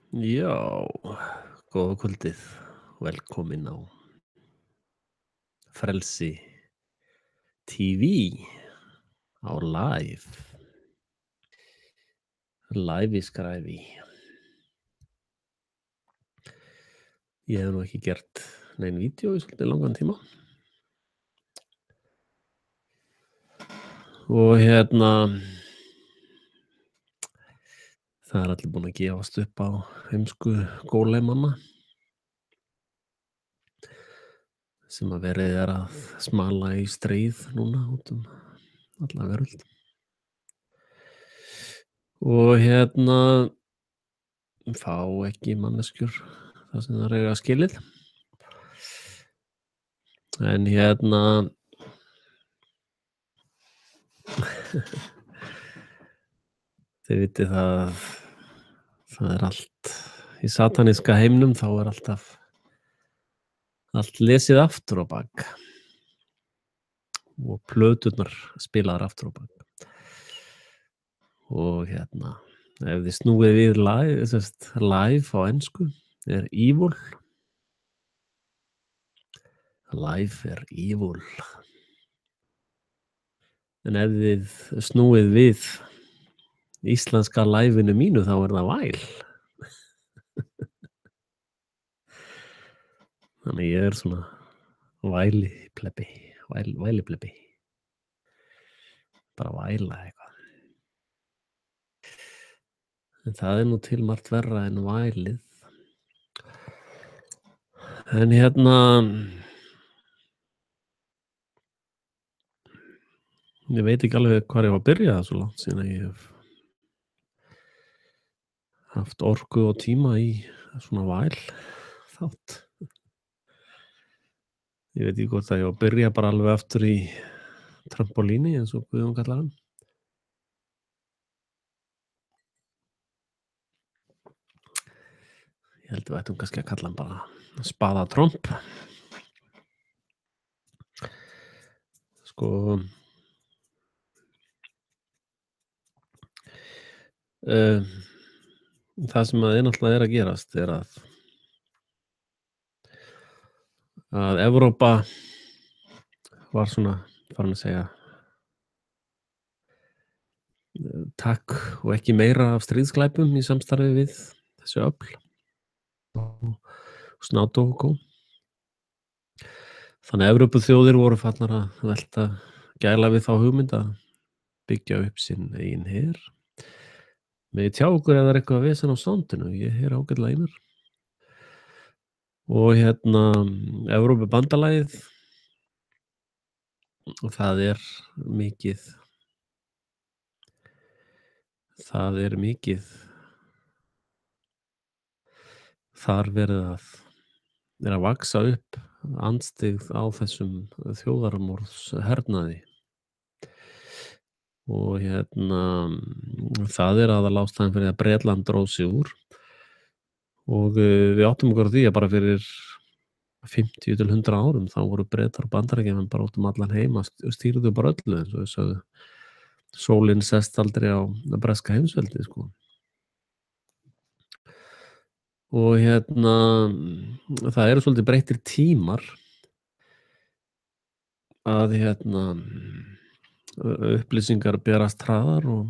Já, góða kvöldið. Velkomin á Frelsi TV á live í skræfi. Ég hef nú ekki gert nein vídeo í svolítið langan tíma. Og það er allir búin að gefast upp á heimsku góleimanna sem að verið er að smala í stríð núna út alla veröld. Og fá ekki manneskjur það sem það eiga skilið. En þið vitið það er allt í sataníska heimnum, þá er alltaf allt lesið aftur á bak og plöturnar spilaðar aftur á bak. Og ef þið snúið við live á ensku er evil. Live er evil. En ef þið snúið við íslenska liveinu mínu þá er það væl. Þannig ég er svona væli plebbi. Bara væla eitthvað. En það er nú til margt verra en vælið. En ég veit ekki alveg hvar ég var að byrja það svo langt síðan að ég hef haft orku og tíma í svona væl þátt. Ég veit ekki hvort að ég var að byrja bara alveg aftur í trampolíni eins og Guðjón kallar hann. Ég held við ættum kannski að kalla hann bara spaðatromp. Sko það sem að náttúrulega er að gerast er að Evrópa var svona farin að segja takk og ekki meira af stríðsglæpum í samstarfi við þessu öfl og NATO og kó. Þannig að Evrópuþjóðir voru farnar að velta gæla við þá hugmynd að byggja upp sinn eigin her. Megið tjá okkur ef það er eitthvað vesen á soundinu, ég heyri ágætlega í mér. Og Evrópubandalagið, og það er mikið þar verið að vaxa upp andstyggð á þessum þjóðarmorðshernaði. Og það er aðalástæðan fyrir að Bretland dróð sig úr. Og við áttum okkur á því að bara fyrir 50 til 100 árum þá voru Bretar og Bandaríkjamenn bara út allan heim að stýrðu bara öllu, eins og við sögðu. Sólin sest aldrei á breska heimsveldi, sko. Og það eru svolítið breyttir tímar að upplýsingar berast hraðar og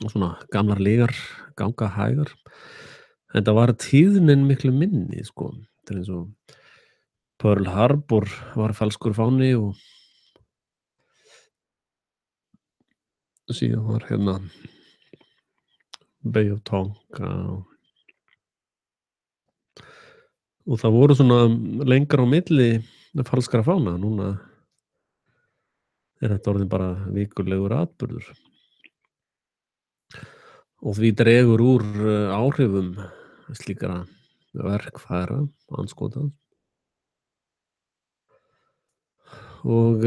svona gamlar lygar ganga hægar. Þetta var tíðnin miklu minni, sko. Þetta er eins og Pearl Harbor var falskur fáni og síðan var Bay of Tonga og það voru svona lengra á milli falskra fána. Núna er þetta orðin bara vikulegur atburður og því dregur úr áhrifum slíkra verkfæra andskotans. Og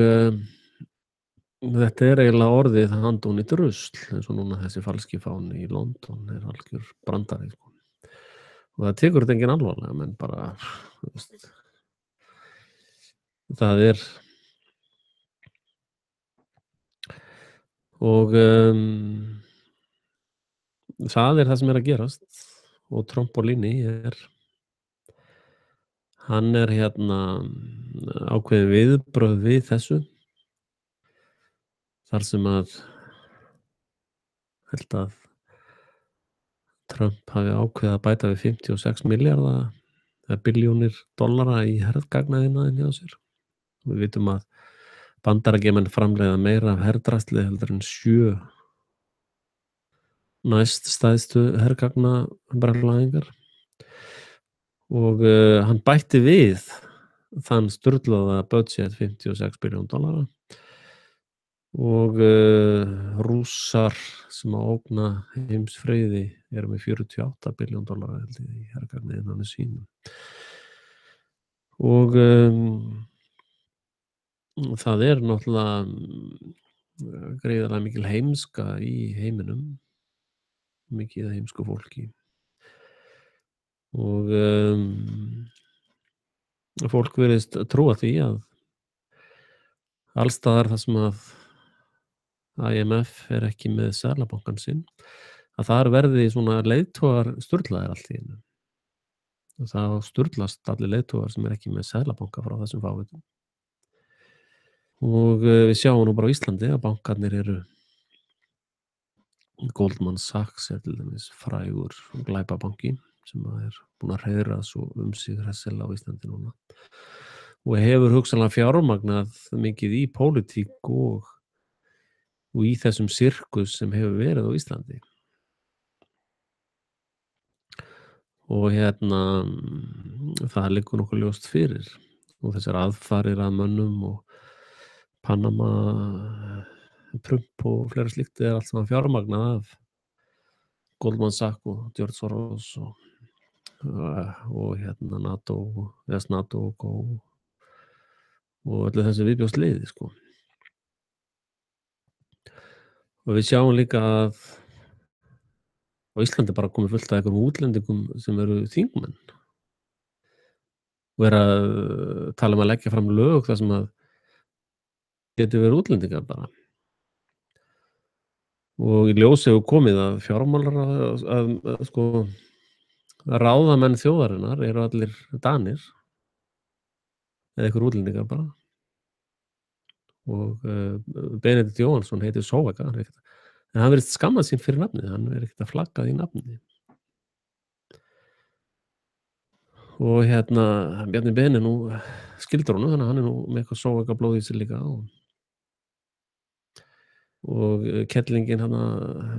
þetta er eiginlega orðið handónýtt drusl, eins og núna þessi falski fáni í London er algjör brandari, sko. Og það tekur þetta enginn alvarlega, menn bara, það er og það er það sem er að gerast og Trombolini hann er ákveðin viðbrögð við þessu þar sem að held að Trump hafi ákveðið að bæta við 56 milljarða eða billjónir dollara í hergagnaðinaðinn hjá sér. Við vitum að Bandaríkjamenn framleiða meira af herdrasli heldur en 7 næst stærstu hergagnabrjálæðingar og hann bætti við þann sturlaða budget 56 billjón dollara og Rússar sem að ógna heimsfriði eru með 48 billjón dollara held ég í hergagnaðinanum sínum. Og það er náttúrulega gríðarlega mikil heimska í heiminum, mikið af heimsku fólki og fólk virðist trúa því að alls staðar þar sem að IMF er ekki með seðlabankann sinn, að þar verði svona leiðtogar sturlaðir allt í einu. Og það sturlast allir leiðtogar sem er ekki með seðlabanka frá þessum fávitum. Og við sjáum nú bara á Íslandi að bankarnir eru Goldman Sachs er til dæmis frægur glæpabanki sem er búinn að hreiðra svo sig hressilega á Íslandi núna og hefur hugsanlega fjármagnað mikið í pólitík og í þessum sirkus sem hefur verið á Íslandi. Og það liggur nokkuð ljóst fyrir og þessar aðfarir að mönnum og Panama Trump og fleira slíkt er allt saman fjármagnað af Goldman Sachs og George Soros og NATO NATO og öllu þessu viðbjóðsliði sko. Og við sjáum líka að á Íslandi bara komið fullt af einhverjum útlendingum sem eru þingmenn og að tala um að leggja fram lög þar sem að geti verið útlendingar bara. Og í ljós hefur komið að ráðamenn þjóðarinnar eru allir Danir eða einhver útlendingar bara. Og Benedikt Jóhannsson heitir Sóveka, en hann virðist skammað sín fyrir nafnið, hann er ekkert að flagga því nafni. Og Bjarni Ben er nú skildur honum, þannig að hann er nú með eitthvað Sóveka blóð í sig líka og kettlingin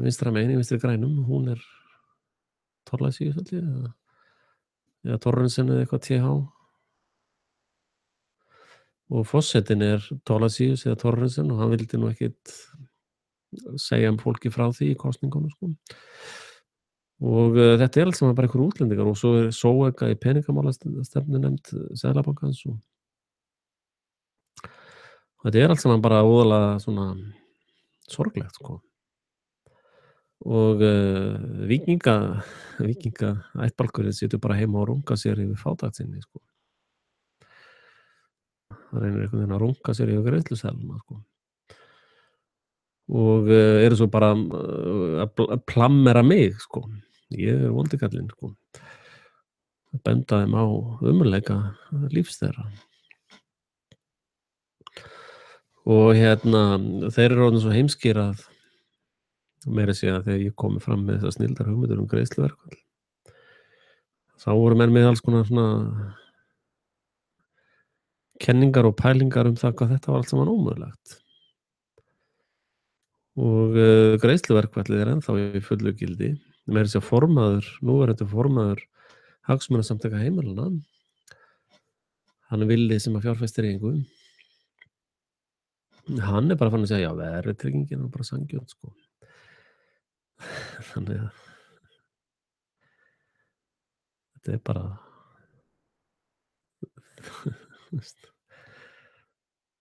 vinstra megin í vinstri grænum, hún er Thorlacius eða Thorrensen eða eitthvað TH og forsetinn er Thorlacius eða Thorrensen og hann vildi nú ekkit segja fólki frá því í kosningunum sko. Og þetta er allt saman bara einhver útlendingar og svo er Sóveka í peningamálastefnunefnd Seðlabankans og þetta er allt saman bara voðalega svona sorglegt sko. Og víkinga ættbálkurinn situr bara heima og runga sér yfir fátækt sinni sko. Það reynir einhvern veginn að runga sér yfir greiðsluseðlana sko. Og eru svo bara að plammera mig sko. Ég er vondikallinn sko. Að benda þeim á ömurleika lífs þeirra. Og þeir eru orðnir svo heimskir að meira segja að þegar ég komi fram með þessar snilldar hugmyndir greiðsluverkfall þá voru menn með alls konar svona kenningar og pælingar það hvað þetta var allt saman ómögulegt. Og greiðsluverkfallið er ennþá í fullu gildi. Meira segja núverandi formaður Hagsmunasamtaka heimilanna, hann Villi sem að fjárfestir í einhverjum, hann er bara fann að segja já, verðtryggingin er bara sanngjörn sko. Þannig að þetta er bara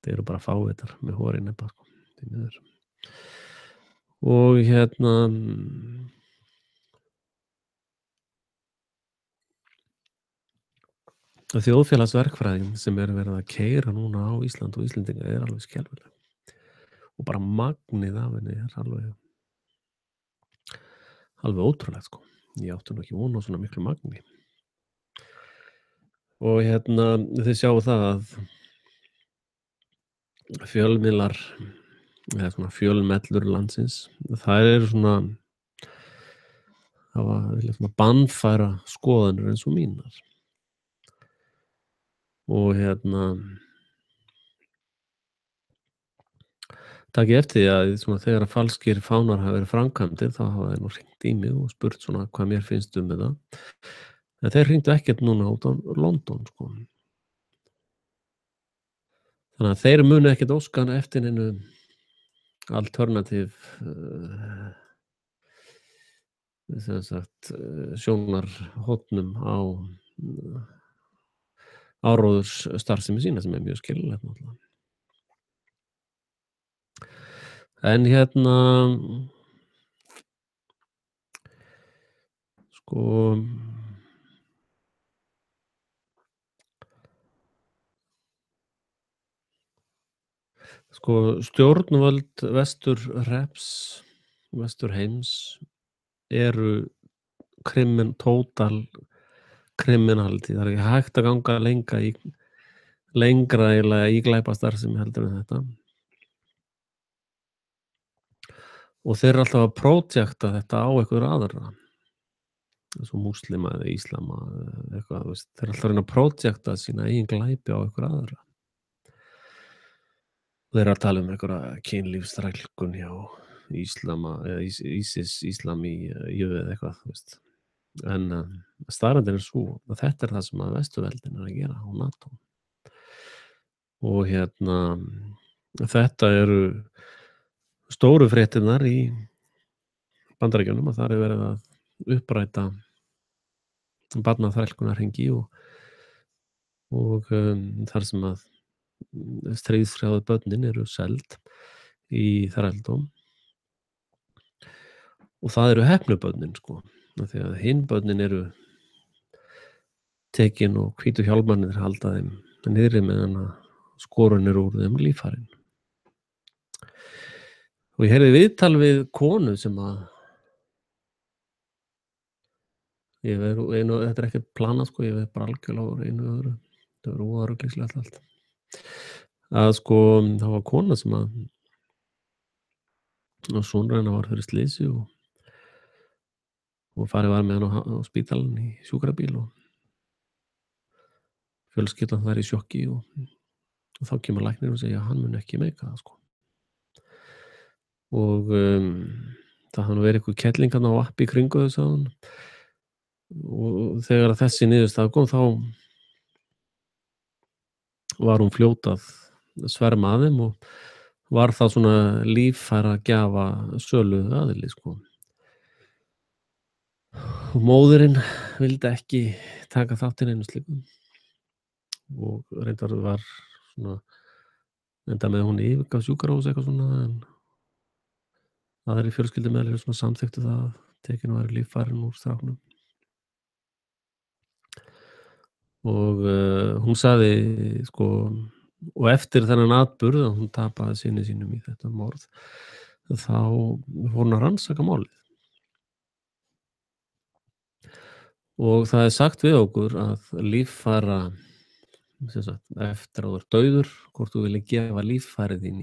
þeir eru bara fávitar með hóri nefna sko, því miður. Og þjóðfélagsverkfræðin sem verið að keyra núna á Ísland og Íslendinga er alveg skelfileg og bara magnið af henni er alveg ótrúlegt, sko. Ég átti nú ekki von á svona miklu magni. Og þið sjáið það að fjölmiðlar eða svona fjölmellur landsins, þær eru svona vilja svona bannfæra skoðanir eins og mínar. Og takið eftir því að svona þegar að falskir fánar hafa verið framkvæmdir, þá hafa þeir nú hringt í mig og spurt svona hvað mér finnst um þetta. En þeir hringdu ekkert núna út á London, sko. Þannig að þeir munu ekkert óska eftir neinu alternativ sem sagt sjónarhornum á áróðursstarfsemi sína, sem er mjög skiljanlegt náttúrulega. En sko stjórnvöld Vesturheims eru total criminality. Það er ekki hægt að ganga lengra eiginlega í glæpastarfsemi heldur en þetta. Og þeir eru alltaf að projekta þetta á einhverja aðra, eins og múslima eða íslama eða eitthvað, þú veist. Þeir eru alltaf að reyna að projekta sína eigin glæpi á einhverja aðra. Þeir eru að tala um einhverja kynlífsþrælkun hjá íslama eða íslam í eða eitthvað, þú veist. En staðreyndin er sú að þetta er það sem að Vesturveldin er að gera á NATO. Og þetta eru stóru fréttirnar í Bandaríkjunum, að þar er verið að uppræta barnaþrælkunarhringi og þar sem að stríðshrjáðu börnin eru seld í þrældóm. Og það eru heppnu börnin, sko, af því að hinn börnin eru tekin og hvítu hjálmarnir halda þeim niðri meðan að skorun er úr þeim líffærin. Og ég heyrði viðtal við konu sem að þetta er ekkert planað, sko, ég veit bara algjörlega úr einu öðru. Það var óarugleislegt allt. Að sko, það var kona sem að sonur hennar var fyrir slysi og farið var með hann á spítalann í sjúkrabíl og fjölskyldan þar í sjokki og þá kemur læknir og segja að hann mun ekki meika það, sko. Og það hafði nú verið eitthvað kettlingarna á appi í kringu þess að hann. Og þegar þessi niðurstaða kom, þá var hún fljót að sverma að þeim og var það svona líffæragjafa sölu aðili, sko. Og móðirin vildi ekki taka þátt í neinu slíku og reyndar var svona enda með hún yfirgaf sjúkrahús eitthvað svona, en aðrir fjölskyldumeðlimir svona samþykktu það að tekin væru líffærin úr stráknum. Og hún sagði, sko, og eftir þennan atburð að hún tapaði syni sínum í þetta morð, þá fór hún að rannsaka málið. Og það er sagt við okkur að líffæra, sem sagt, eftir að þú ert dauður, hvort þú vilji gefa líffærið þín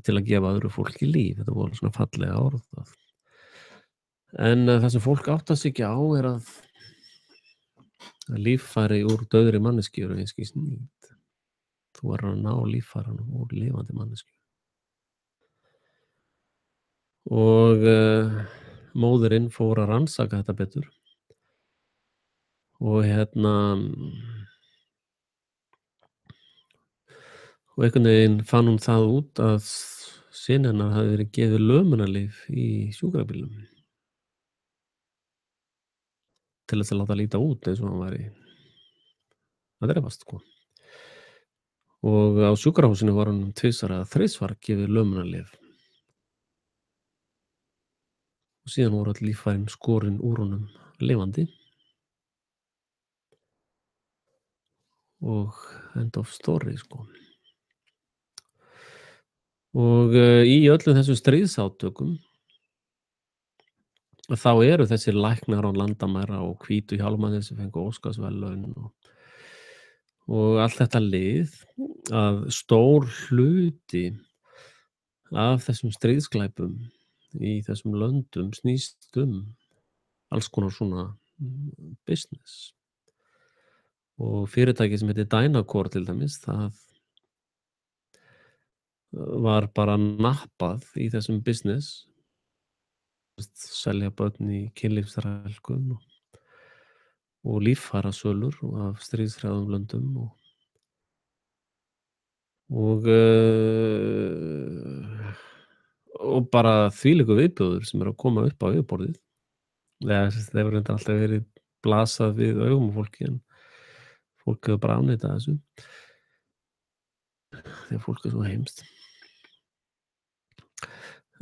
til að gefa öðru fólki líf. Þetta voru svona fallega orðað. En það sem fólk áttar sig ekki á er að líffæri úr dauðri manneskju eru einskis nýtt. Þú verður að ná líffæranum úr lifandi manneskju. Og móðirinn fór að rannsaka þetta betur og og einhvern veginn fann hún það út að syni hennar hafði verið gefið lömunarlyf í sjúkrabílnum til þess að láta líta út eins og hann væri að drepast, sko. Og á sjúkrahúsinu var hann tvisvar eða þrisvar gefið lömunarlyf og síðan voru öll líffærin skorin úr honum lifandi og end of story, sko. Og í öllum þessum stríðsátökum þá eru þessir læknar án landamæra og hvítu hjálmarnir sem fengu Óskarsverðlaun og allt þetta lið, að stór hluti af þessum stríðsglæpum í þessum löndum snýst alls konar svona business. Og fyrirtæki sem heitir Dynacor til dæmis, það var bara nappað í þessum business, selja börn í kynlífsþrælkun og líffærasölur af stríðshrjáðum löndum og bara þvílíkur viðbjóður sem eru að koma upp á yfirborðið. Eða það hefur reyndar alltaf verið blasað við augum á fólki en fólk hefur bara afneitað þessu því að fólk er svo heimskt.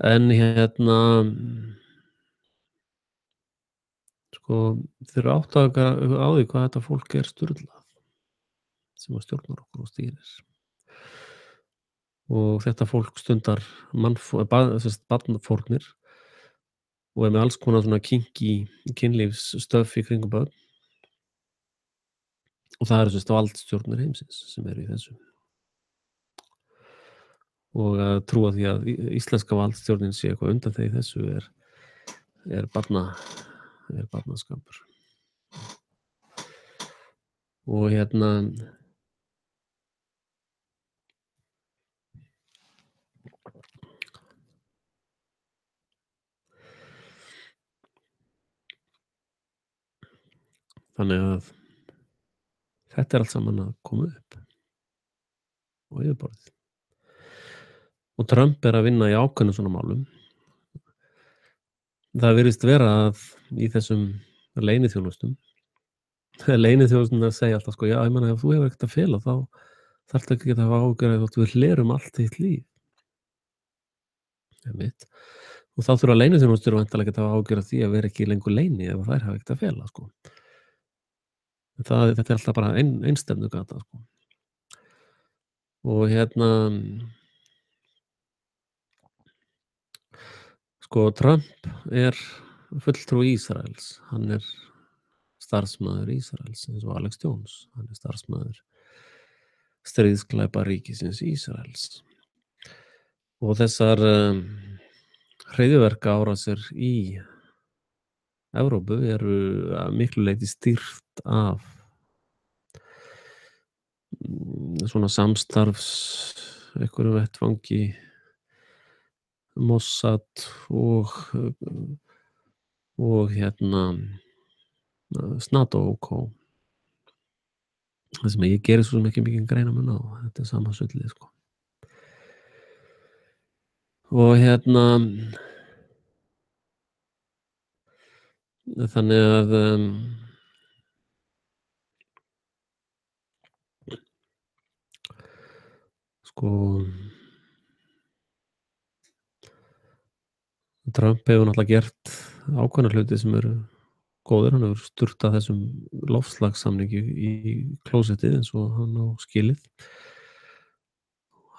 En sko, þeir eru áttaga á því hvað þetta fólk er sturlað sem að stjórnar okkur og stýrir. Og þetta fólk stundar barnfórnir og er með alls konar svona kinky kynlífsstöf í kringum börn. Og það eru valdstjórnir heimsins sem eru í þessu. Og að trúa því að íslenska valdstjórnin sé eitthvað undanþegið í þessu er barnaskapur. Og þannig að þetta er allt saman að koma upp á yfirborðið. Og Trump er að vinna í ákveðnum svona málum. Það virðist vera að í þessum leyniþjónustum að segja alltaf sko, já, ég meina ef þú hefur ekkert að fela þá þarftu ekki að hafa áhyggjur af að við hlerum allt þitt líf. Einmitt. Og þá þurfa leyniþjónustur væntanlega ekki að hafa áhyggjur af því að vera ekki lengur leyni ef þær hafa ekkert að fela sko. Þetta er alltaf bara einstefnu gata sko. Og sko, Trump er fulltrúi Ísraels. Hann er starfsmaður Ísraels eins og Alex Jones. Hann er starfsmaður stríðsglæparíkisins Ísraels. Og þessar hryðjuverkaárásir í Evrópu eru að miklu leyti stýrt af svona samstarfs einhverjum vettvangi Mossad og NATO og Co. Það sem ég gerir svo sem ekki mikið greinamun á. Þetta er sama sullið sko. Og þannig að sko Trump hefur náttúrulega gert ákveðna hluti sem eru góðir. Hann hefur sturtað þessum loftslagssamningi í klósettið eins og hann á skilið.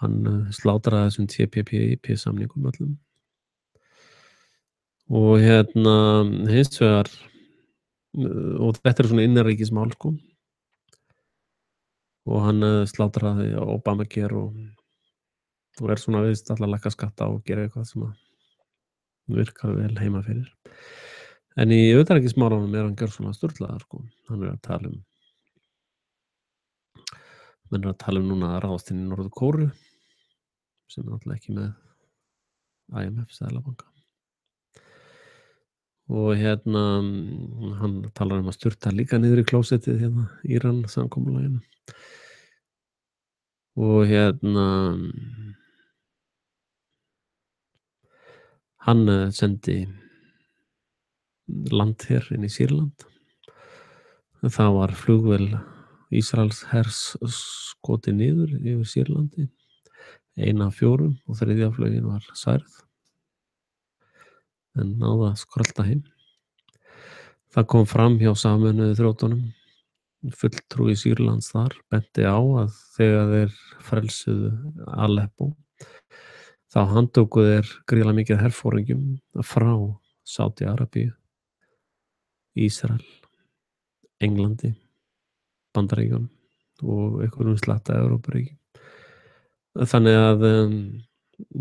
Hann slátraði þessum TPP-samningum öllum. Og hins vegar og þetta er svona innanríkismál sko. Og hann slátraði Obamacare og er svona viðst allar lækka skatta og gera eitthvað sem að virkar vel heima fyrir. En í utanríkismálunum er hann gjörsamlega sturlaður sko. Hann er að tala núna að ráðast inn í Norður-Kóreu sem er náttúrulega ekki með IMF seðlabanka. Og hann talar að sturta líka niður í klósettið Íran samkomulaginu. Og hann sendi landher inn í Sýrland. Það var flugvél Ísraels hers skotið niður yfir Sýrlandi. 1 af 4 og 3. flugin var særð. En náði að skrölda heim. Það kom fram hjá Sameinuðu þjóðunum. Fulltrúi Sýrlands þar benti á að þegar þeir frelsuðu Aleppo þá handtóku þeir gríðarlega mikið af herforingjum frá Sádi-Arabíu, Ísrael, Englandi, Bandaríkjunum og einhverjum slatta Evrópuríkjum. Þannig að,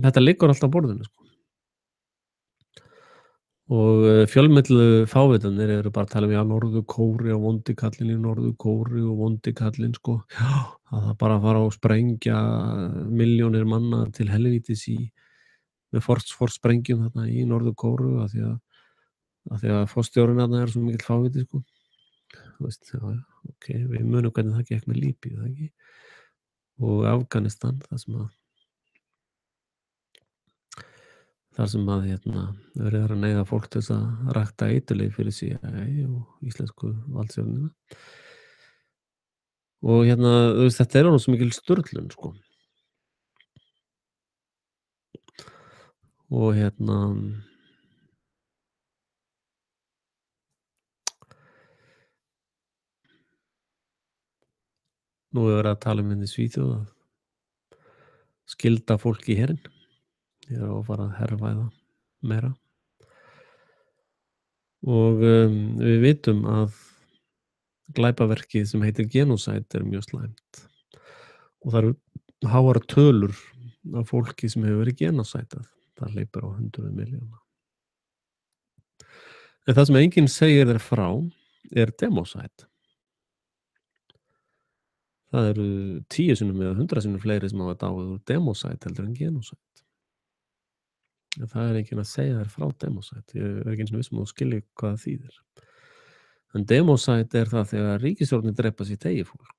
þetta liggur allt á borðinu, sko. Og, fjölmiðluðu fávitarnir eru bara að tala um, já, Norður-Kórea og vondi kallinn í Norður-Kórea og vondi kallinn, sko. Já, það þarf bara að fara og sprengja milljónir manna til helvítis með sprengjum þarna í Norður-Kóreu af því að forstjórinn þarna er svo mikill fáviti, sko. Þú veist, já, ok, við munum hvernig það gekk með Líbíu, það ekki? Og Afganistan, þar sem að verið er að neyða fólk til þess að rækta eiturlyf fyrir CIA og íslensku valdsstjórnina. Og þú veist, þetta er orðið svo mikil sturlun, sko. Og nú er verið að tala um í Svíþjóð að skylda fólk í herinn. Ég er að fara að hervæða meira. Og við vitum að glæpaverkið sem heitir genocide er mjög slæmt. Og það eru háar tölur af fólki sem hefur verið genocide. Það hleypur á 100 milljóna. En það sem enginn segir þér frá er democide. Það eru 10 sinnum eða 100 sinnum fleiri sem hafa dáið úr democide heldur en genocide. En það er enginn að segja þér frá democide. Ég er ekki eins og viss að þú skiljir hvað það þýðir. En democide er það þegar ríkisstjórnin drepa sitt eigið fólk.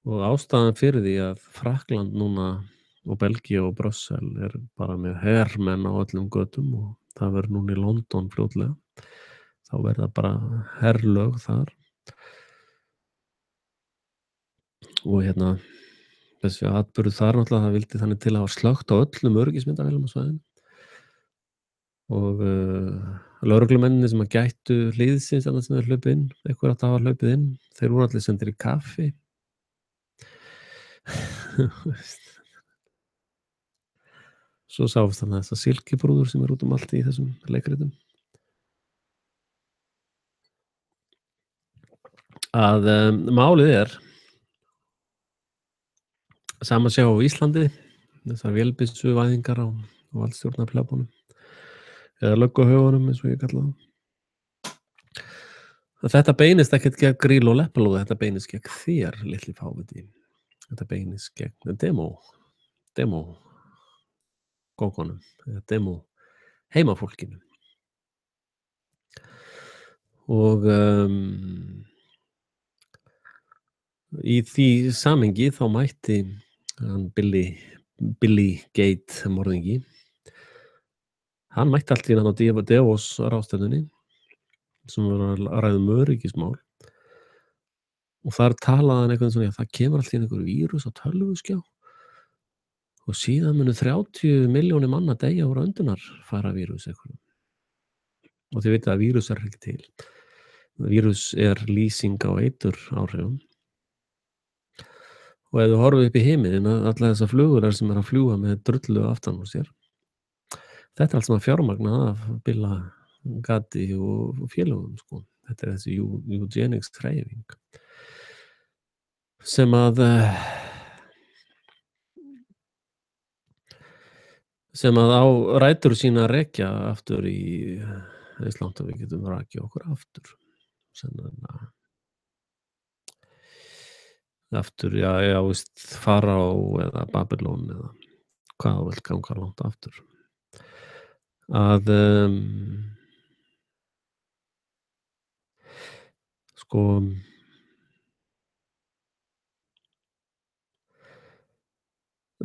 Og ástæðan fyrir því að Frakkland núna og Belgía og Brussel er bara með hermenn á öllum götum og það verður núna í London fljótlega. Þá verða bara herlög þar. Og þessi atburður þar náttúrulega, það vildi þannig til að hafa slökkt á öllum öryggismyndavélum á svæðinu. Og lögreglumenninni sem að gættu hliðsins annars sem þeir hlaupið inn, einhver átti að hafa hlaupið inn, þeir voru allir sendir í kaffi. Svo sáfust þarna þessar silkibrúður sem er út um allt í þessum leikritum. Að málið er sama sjá á Íslandi, þessar vélbyssuvæðingar á valdstjórnarplöpunum eða lögguhaugunum eins og ég kalla það. Þetta beinist ekkert gegn Grýlu og Leppalúða, þetta beinist gegn þér, litli fáviti. Þetta beinist gegn demo gókonum, eða demo heimafólkinu. Og í því samhengi þá mætti hann Billy Gate morðingi. Hann mætti allt í hann á Davos ráðstefnunni sem var að ræða öryggismál. Og þar talaði hann eitthvað svona, það kemur allt í einhverju vírus á tölvuskjá og síðan munu 30 milljónir manna deyja úr öndunarfæra vírus eitthvað. Og þið vitið að vírus er ekki til. Vírus er lýsing á eitur áhrifum. Og ef þú horfið upp í himinn alla þessar flugurar sem er að fljúga með drullu aftan úr sér, þetta er allt svona fjármagnað af Billa Gatti og félögum, sko. Þetta er þessi eugenics hreyfing sem að á rætur sína að rekja aftur í eins langt að við getum rakið okkur aftur. Sennilega aftur, já, veist, Faraó eða Babylon eða hvað þú vilt ganga langt aftur. Að sko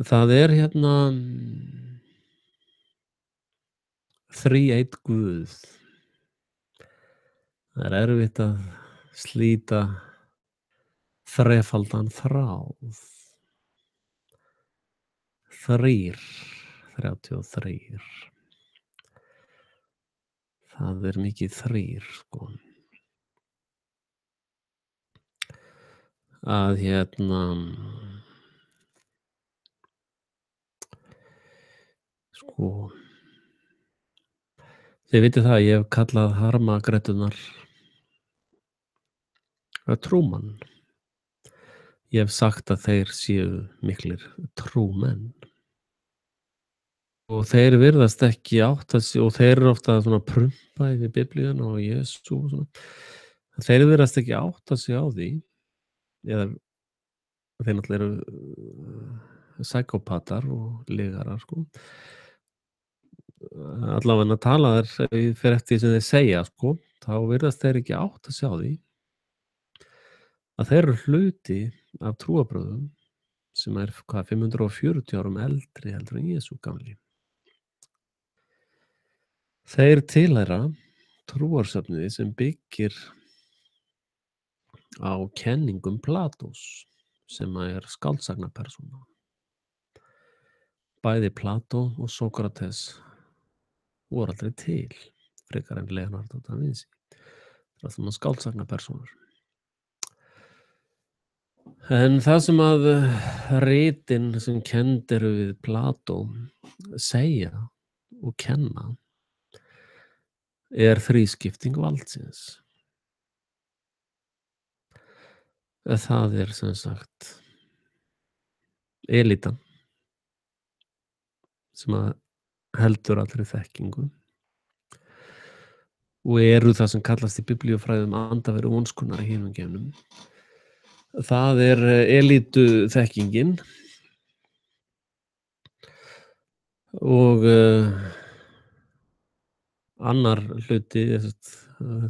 það er þríeinn Guð. Það er erfitt að slíta þrefaldan þráð. 33. Það er mikið 3, sko. Að Sko, þið vitið það að ég hef kallað harmagreturnar trúmann. Ég hef sagt að þeir séu miklir trúmenn. Og þeir virðast ekki átta sig, og þeir eru ofta svona að prumpa yfir Biblíuna og Jesú og svona. Þeir virðast ekki átta sig á því, eða þeir náttúrulega eru psykopatar og lygarar, sko. Allavega tala þeir fer eftir því sem þeir segja, sko, þá virðast þeir ekki átta sig á því að þeir eru hluti af trúarbrögðum sem er 540 árum eldri heldur en Jesú gamli. Þeir tilheyra trúarsöfnuði sem byggir á kenningum Platós, sem er skáldsagnapersóna. Bæði Plató og Sókrates voru aldrei til, frekar en Leonardo da Vinci. Það er svona skáldsagnapersónur. En það sem að ritin sem kennd eru við Plató segja og kenna er þrískipting valdsins. Það er sem sagt elítan sem að heldur allri þekkingu og eru það sem kallast í biblíufræðum andaveru vonskunnar í hinum geimnum. Það er elítu þekkingin og annar hluti,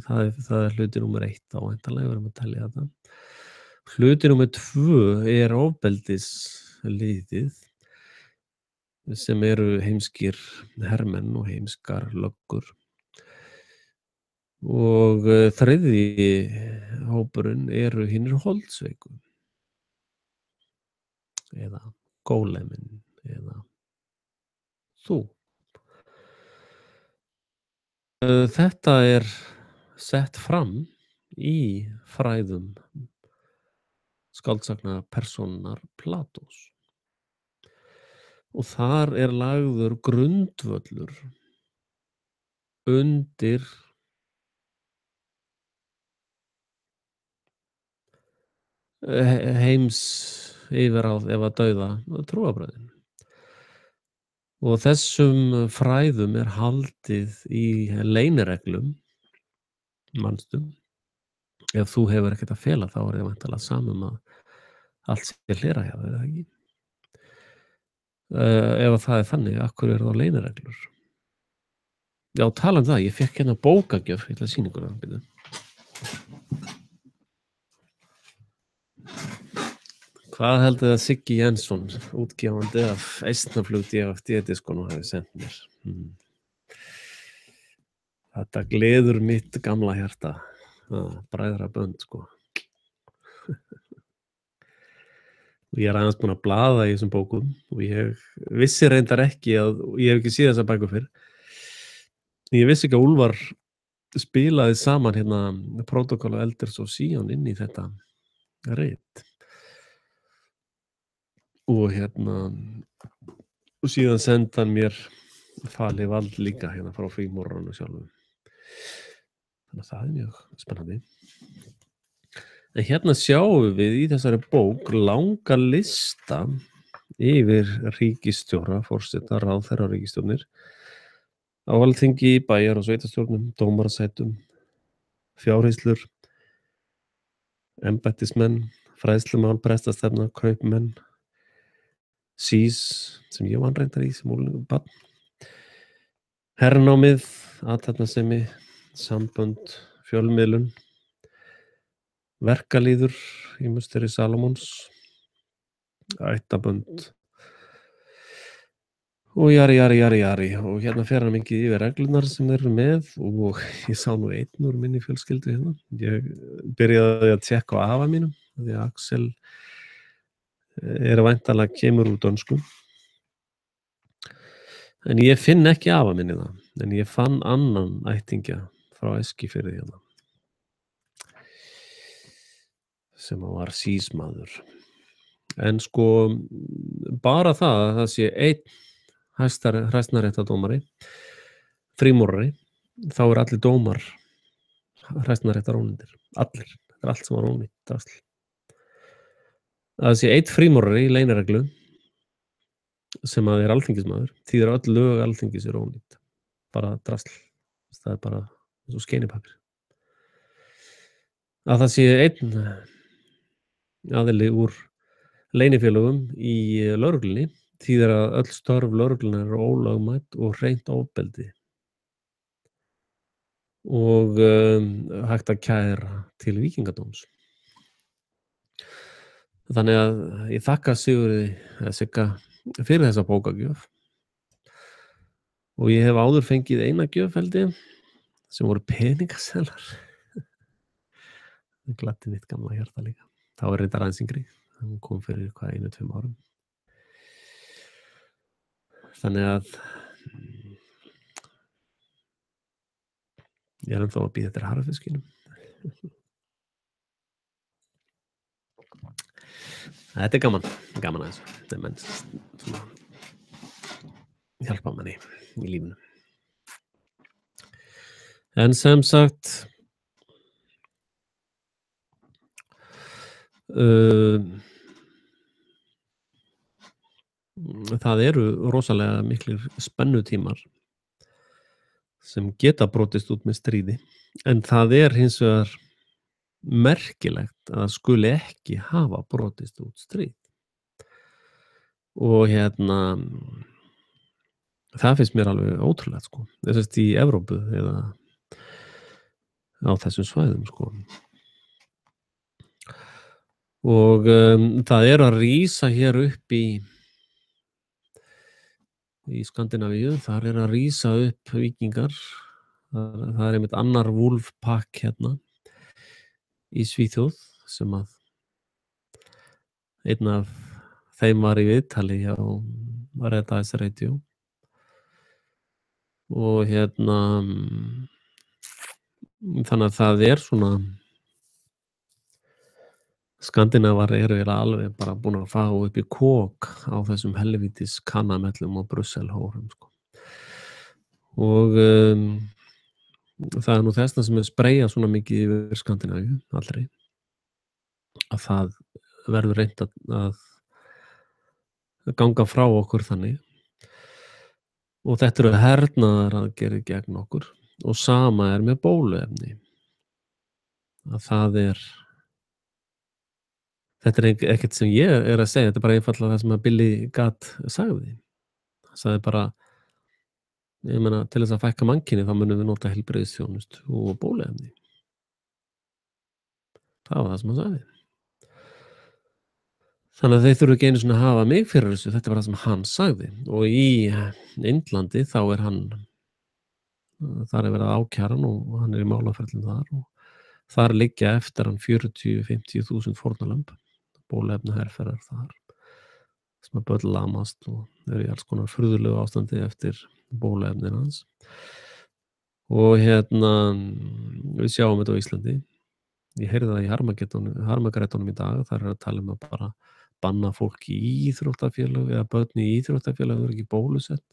það er hluti númer 1 á væntanlega, við erum að telja þetta. Hluti númer 2 er ofbeldisliðið sem eru heimskir hermenn og heimskar löggur. Og þriðji hópurinn eru hinir holdsveiku eða gólemin eða þú. Þetta er sett fram í fræðum skáldsagna persónunnar Platós. Og þar er lagður grundvöllur undir heims yfirráð eða dauða trúarbrögðin. Og þessum fræðum er haldið í leynireglum, manstu. Ef þú hefur ekkert að fela þá er ég væntanlega samum að allt sé hlera hjá þér, eða ekki? Ef það er þannig, af hverju eru þá leynireglur? Já, tala um það, ég fékk hérna bókagjöf, ég ætla að sýna ykkur það, bíddu. Hvað heldur að Siggi Jensson, útgefandi af Eistnaflug DFD-diskonu, hafi sendt mér? Þetta gleður mitt gamla hjarta. Bræðrabönd, sko. Og ég er aðeins búinn að blaða í þessum bókum og ég vissi reyndar ekki að, ég hef ekki séð þessa bækur fyrr. Ég vissi ekki að Úlfar spilaði saman hérna Protocol of Elders of Sion inn í þetta rit. Og hérna, og síðan senda hann mér falið vald líka hérna frá frímorranu sjálfum. Þannig að það er mjög spennandi. En hérna sjáum við í þessari bók langa lista yfir ríkisstjóra, forseta, ráðherra ríkisstjórnir á Alþingi, bæjar og sveitarstjórnum, dómarasætum, fjárhirslur, embættismenn, fræðslumál, prestastefna, kaupmenn, SÍS, sem ég vann reyndar í sem unglingur barn, hernámið, athafnasemi, sambönd, fjölmiðlun, verkalýður í musteri Salómons, ættabönd og jari. Og hérna fer hann mikið yfir reglunar sem þeir eru með og ég sá nú einn úr minni fjölskyldu hérna. Ég byrjaði að tjekka á afa mínum því að Axel er væntanlega kemur úr dönsku. En ég finn ekki afa minni það, en ég fann annan ættingja frá Eskifirði hérna, sem var sísmaður. En sko, bara það að það sé einn hæstaréttardómari, frímúrari, þá eru allir dómar Hæstaréttar ónýtir. Allir. Þetta allt sem var ónýtt drasl. Að það sé einn frímúrari í leynireglu sem að er alþingismaður, þýðir að öll lög Alþingis eru ónýt. Bara drasl. Það er bara eins og skeinipapír. Að það sé einn aðili úr leynifélögum í lögreglunni þýðir að öll störf lögreglunnar eru ólögmæt og hreint ofbeldi. Og hægt að kæra til Víkingadóms. Þannig að ég þakka Sigga fyrir þessa bókagjöf. Og ég hef áður fengið eina gjöf held ég, sem voru peningaseðlar. Það gladdi mitt gamla hjarta líka. Það var reyndar aðeins yngri. Hún kom fyrir 1-2 árum. Þannig að ég er ennþá að bíða eftir harðfiskinum. Þetta er gaman aðeins. Þegar menn svona hjálpa manni í lífinu. En sem sagt það eru rosalega miklir spennutímar sem geta brotist út með stríði, en það er hins vegar merkilegt að skuli ekki hafa brotist út stríð. Og það finnst mér alveg ótrúlegt sko. Þess að í Evrópu eða á þessum svæðum sko. Og það er að rísa hér upp í Skandinavíu, þar er að rísa upp víkingar. Það er einmitt annar Wolfpack hérna í Svíþjóð sem að einn af þeim var í viðtali hjá Red Ice Radio. Og þannig að það er svona Skandinavar eru alveg bara búin að fá upp í kok á þessum helvítis kannamellum og Brusselhórum sko. Og það er nú þessna sem er spreyjað svona mikið yfir Skandinavíu allri að það verður reynt að ganga frá okkur þannig. Og þetta eru hernaðaraðgerðir gegn okkur og sama er með bóluefni. Að þetta er ekkert sem ég er að segja, þetta er bara einfaldlega það sem að Billy Gatt sagði. Það sagði bara, ég meina, til þess að fækka mannkyni þá munum við nota heilbrigðisþjónustu og bóluefni. Það var það sem hann sagði. Þannig að þeir þurfa ekki einu svona að hafa mig fyrir þessu, þetta var það sem hann sagði. Og í Indlandi þá er þar er verið að ákæra hann og hann er í málaferlum þar og þar liggja eftir hann 40-50.000 fórnarlömb, bóluefnaherferðar þar, sem að börn lamast og eru í alls konar furðulegu ástandi eftir bóluefnin hans. Og við sjáum þetta á Íslandi. Ég heyrði það í Harmagrætunum í dag, þar er að tala um að bara banna fólk í íþróttafélög eða börn í íþróttafélög eru ekki bólusett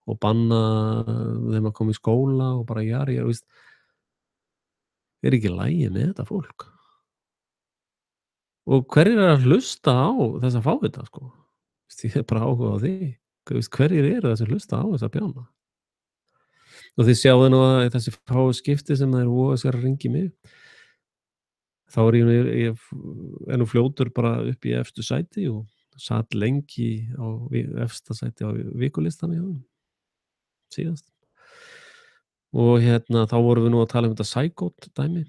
og banna þeim að koma í skóla og bara er ekki í lagi með þetta fólk. Og hverjir er að hlusta á þessa fávita sko? Ég er bara áhuga á því. Hverjir eru þessi hlusta á þessa bjána? Og þið sjáðu nú að þessi fáu skipti sem það voga sér að ringi mig. Þá er ég nú fljótur bara upp í efstu sæti og satt lengi á efsta sæti á vikulistanum hjá þeim síðast. Og þá vorum við nú að tala um þetta Psychot dæmi.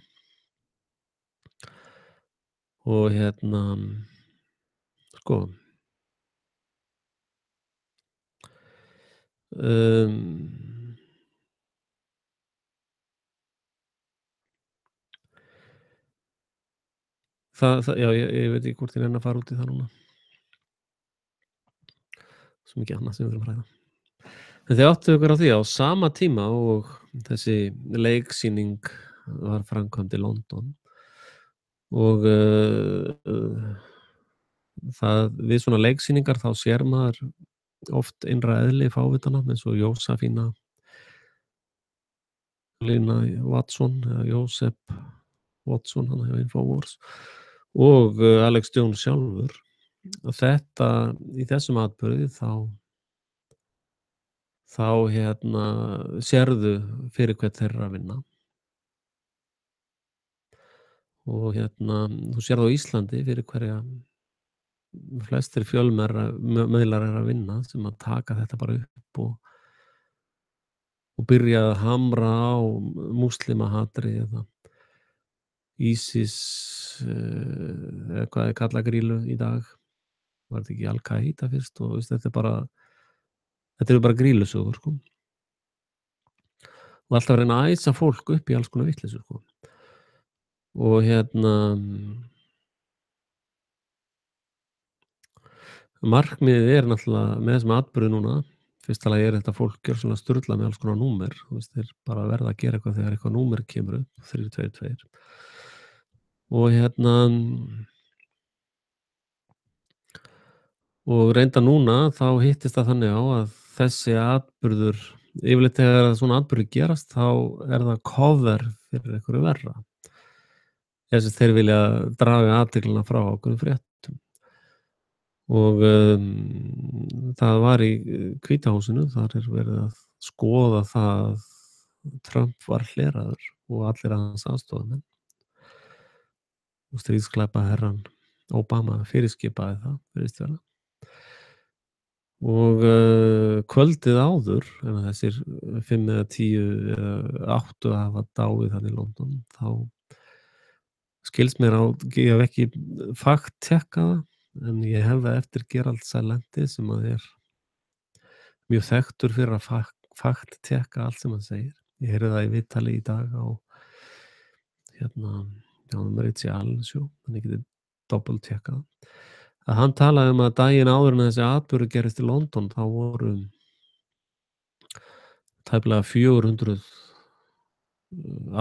Og sko já, ég veit ekki hvort ég nenni að fara út í það núna. Svo mikið annað sem við þurfum að ræða. En þið áttu ykkur á því á sama tíma og þessi leiksýning var framkvæmd í London og við svona leiksýningar þá sér maður oft innra eðli fávitana eins og Jósefína Lína Watson eða Joseph Watson hann hjá Infowars og Alex Jones sjálfur. Þetta í þessum atburði þá sérðu fyrir hvern þeir eru að vinna. Og þú sérð á Íslandi fyrir hverja flestir miðlar eru að vinna sem að taka þetta bara upp og byrja að hamra á múslimahatri eða ISIS eða hvað er kallað grýlu í dag. Var þetta ekki Al-Qaida fyrst og þetta eru bara grýlusögur sko. Og alltaf að reyna að æsa fólk upp í alls konar vitleysu sko. Og markmiðið er náttúrulega með þessum atburði núna. Fyrsta lagi er þetta fólk gjörsamlega sturlað með alls konar númer. Þeir bara verða að gera eitthvað þegar eitthvað númer kemur upp, 3, 2, 2. Og reynda núna þá hittist það þannig á að þessi atburður, yfirleitt þegar svona atburður gerast þá er það cover fyrir einhverju verra. Þess að þeir vilja draga athyglina frá ákveðnum fréttum. Og það var í Hvíta húsinu, þar er verið að skoða það að Trump var hleraður og allir hans aðstofamenn. Og stríðsglæpaherrann Obama fyrirskipaði það, virðist vera. Og kvöldið áður, en þessir 5 eða 10 eða 8 hafa dáið þarna í London, þá skilst mér ég hef ekki fact-checkað það, en ég hef það eftir Gerald Celente sem að er mjög þekktur fyrir að fact-checka allt sem hann segir. Ég heyrði það í viðtali í dag á Ritchie Allen show, þannig ég geti double-checkað það. Að hann talaði að daginn áður en þessi atburður gerist í London þá voru tæplega 400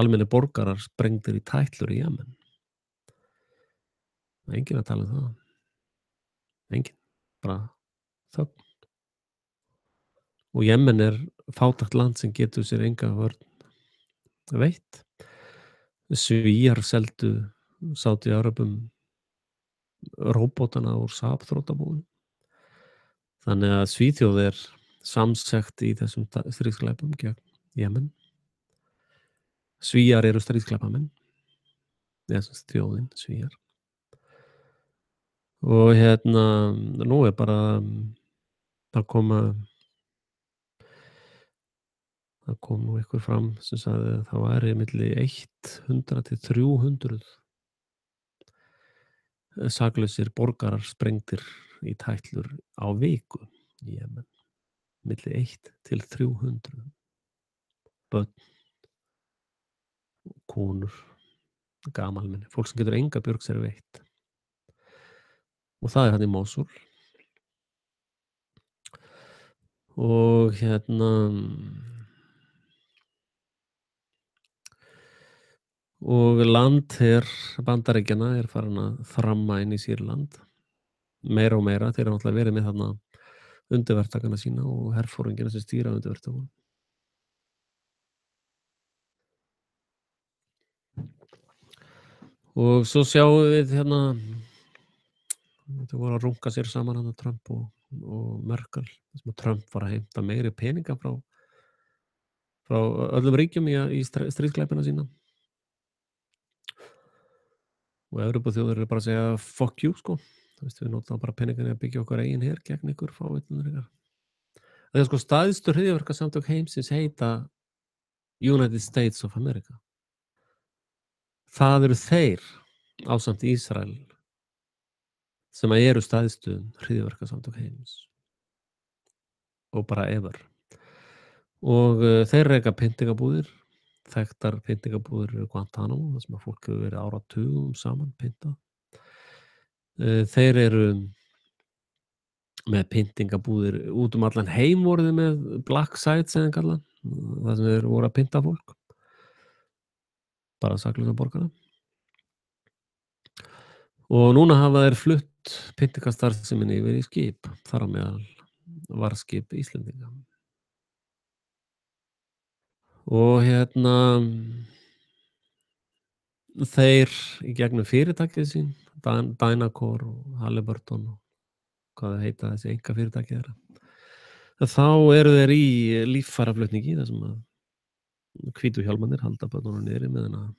almennir borgarar sprengdir í tætlur í Jemen. Enginn að tala það. Enginn. Bara þögn. Og Jemen er fátækt land sem getur sér enga vörn veitt. Svíar seldu Sádi-Aröbum róbótana úr Saab þrotabúinu. Þannig að Svíþjóð er samsekt í þessum stríðsglæpum gegn Jemen. Svíar eru stríðsglæpamenn. Þessum þjóðin, Svíar. Og nú er bara það kom nú ykkur fram sem sagði að það væri milli 100 til 300 saklausir borgarar sprengdir í tætlur á viku í Jemen. Milli 1 til 300 börn, konur, gamalmenni, fólk sem getur enga björg sér veitt. Og það er hann í Mosul. Og og landher Bandaríkjanna er farin að þramma inn í Sýrland meira og meira. Þeir eru náttúrulega verið með þarna undirverktakana sína og herforingina sem stýra undirverktakunum. Og svo sjáum við þetta voru að runga sér saman hann Trump og Merkel, sem að Trump var að heimta meiri peninga frá öllum ríkjum í stríðsglæpina sína. Og Evrópuþjóðir eru bara að segja fuck you sko. Við notum bara peningana að byggja okkar eigin her gegn ykkur fávitlunir ykkar. Það er sko stærstu hryðjuverkasamtök heimsins heita United States of America. Það eru þeir ásamt Ísrael sem eru stærstu hryðjuverkasamtök heims. Og bara ever. Og þeir reka pyntingabúðir. Þekktar pyntingabúðir eru Guantanamo, þar sem að fólk hefur verið áratugum saman pyntað. Þeir eru með pyntingabúðir út allan heim voruð með black sites eða kallan, þar sem þeir voru að pynta fólk. Bara saklausa borgara. Og núna hafa þeir flutt pyntingastarfseminni yfir í skip, þar á meðal varðskip Íslendinga. Og þeir í gegnum fyrirtækið sín, Dynacor og Halliburton og hvað það heita þessi einkafyrirtæki þeirra, þá eru þeir í líffæraflutningi þar sem að hvítu hjálmarnir halda börnunum niðri meðan að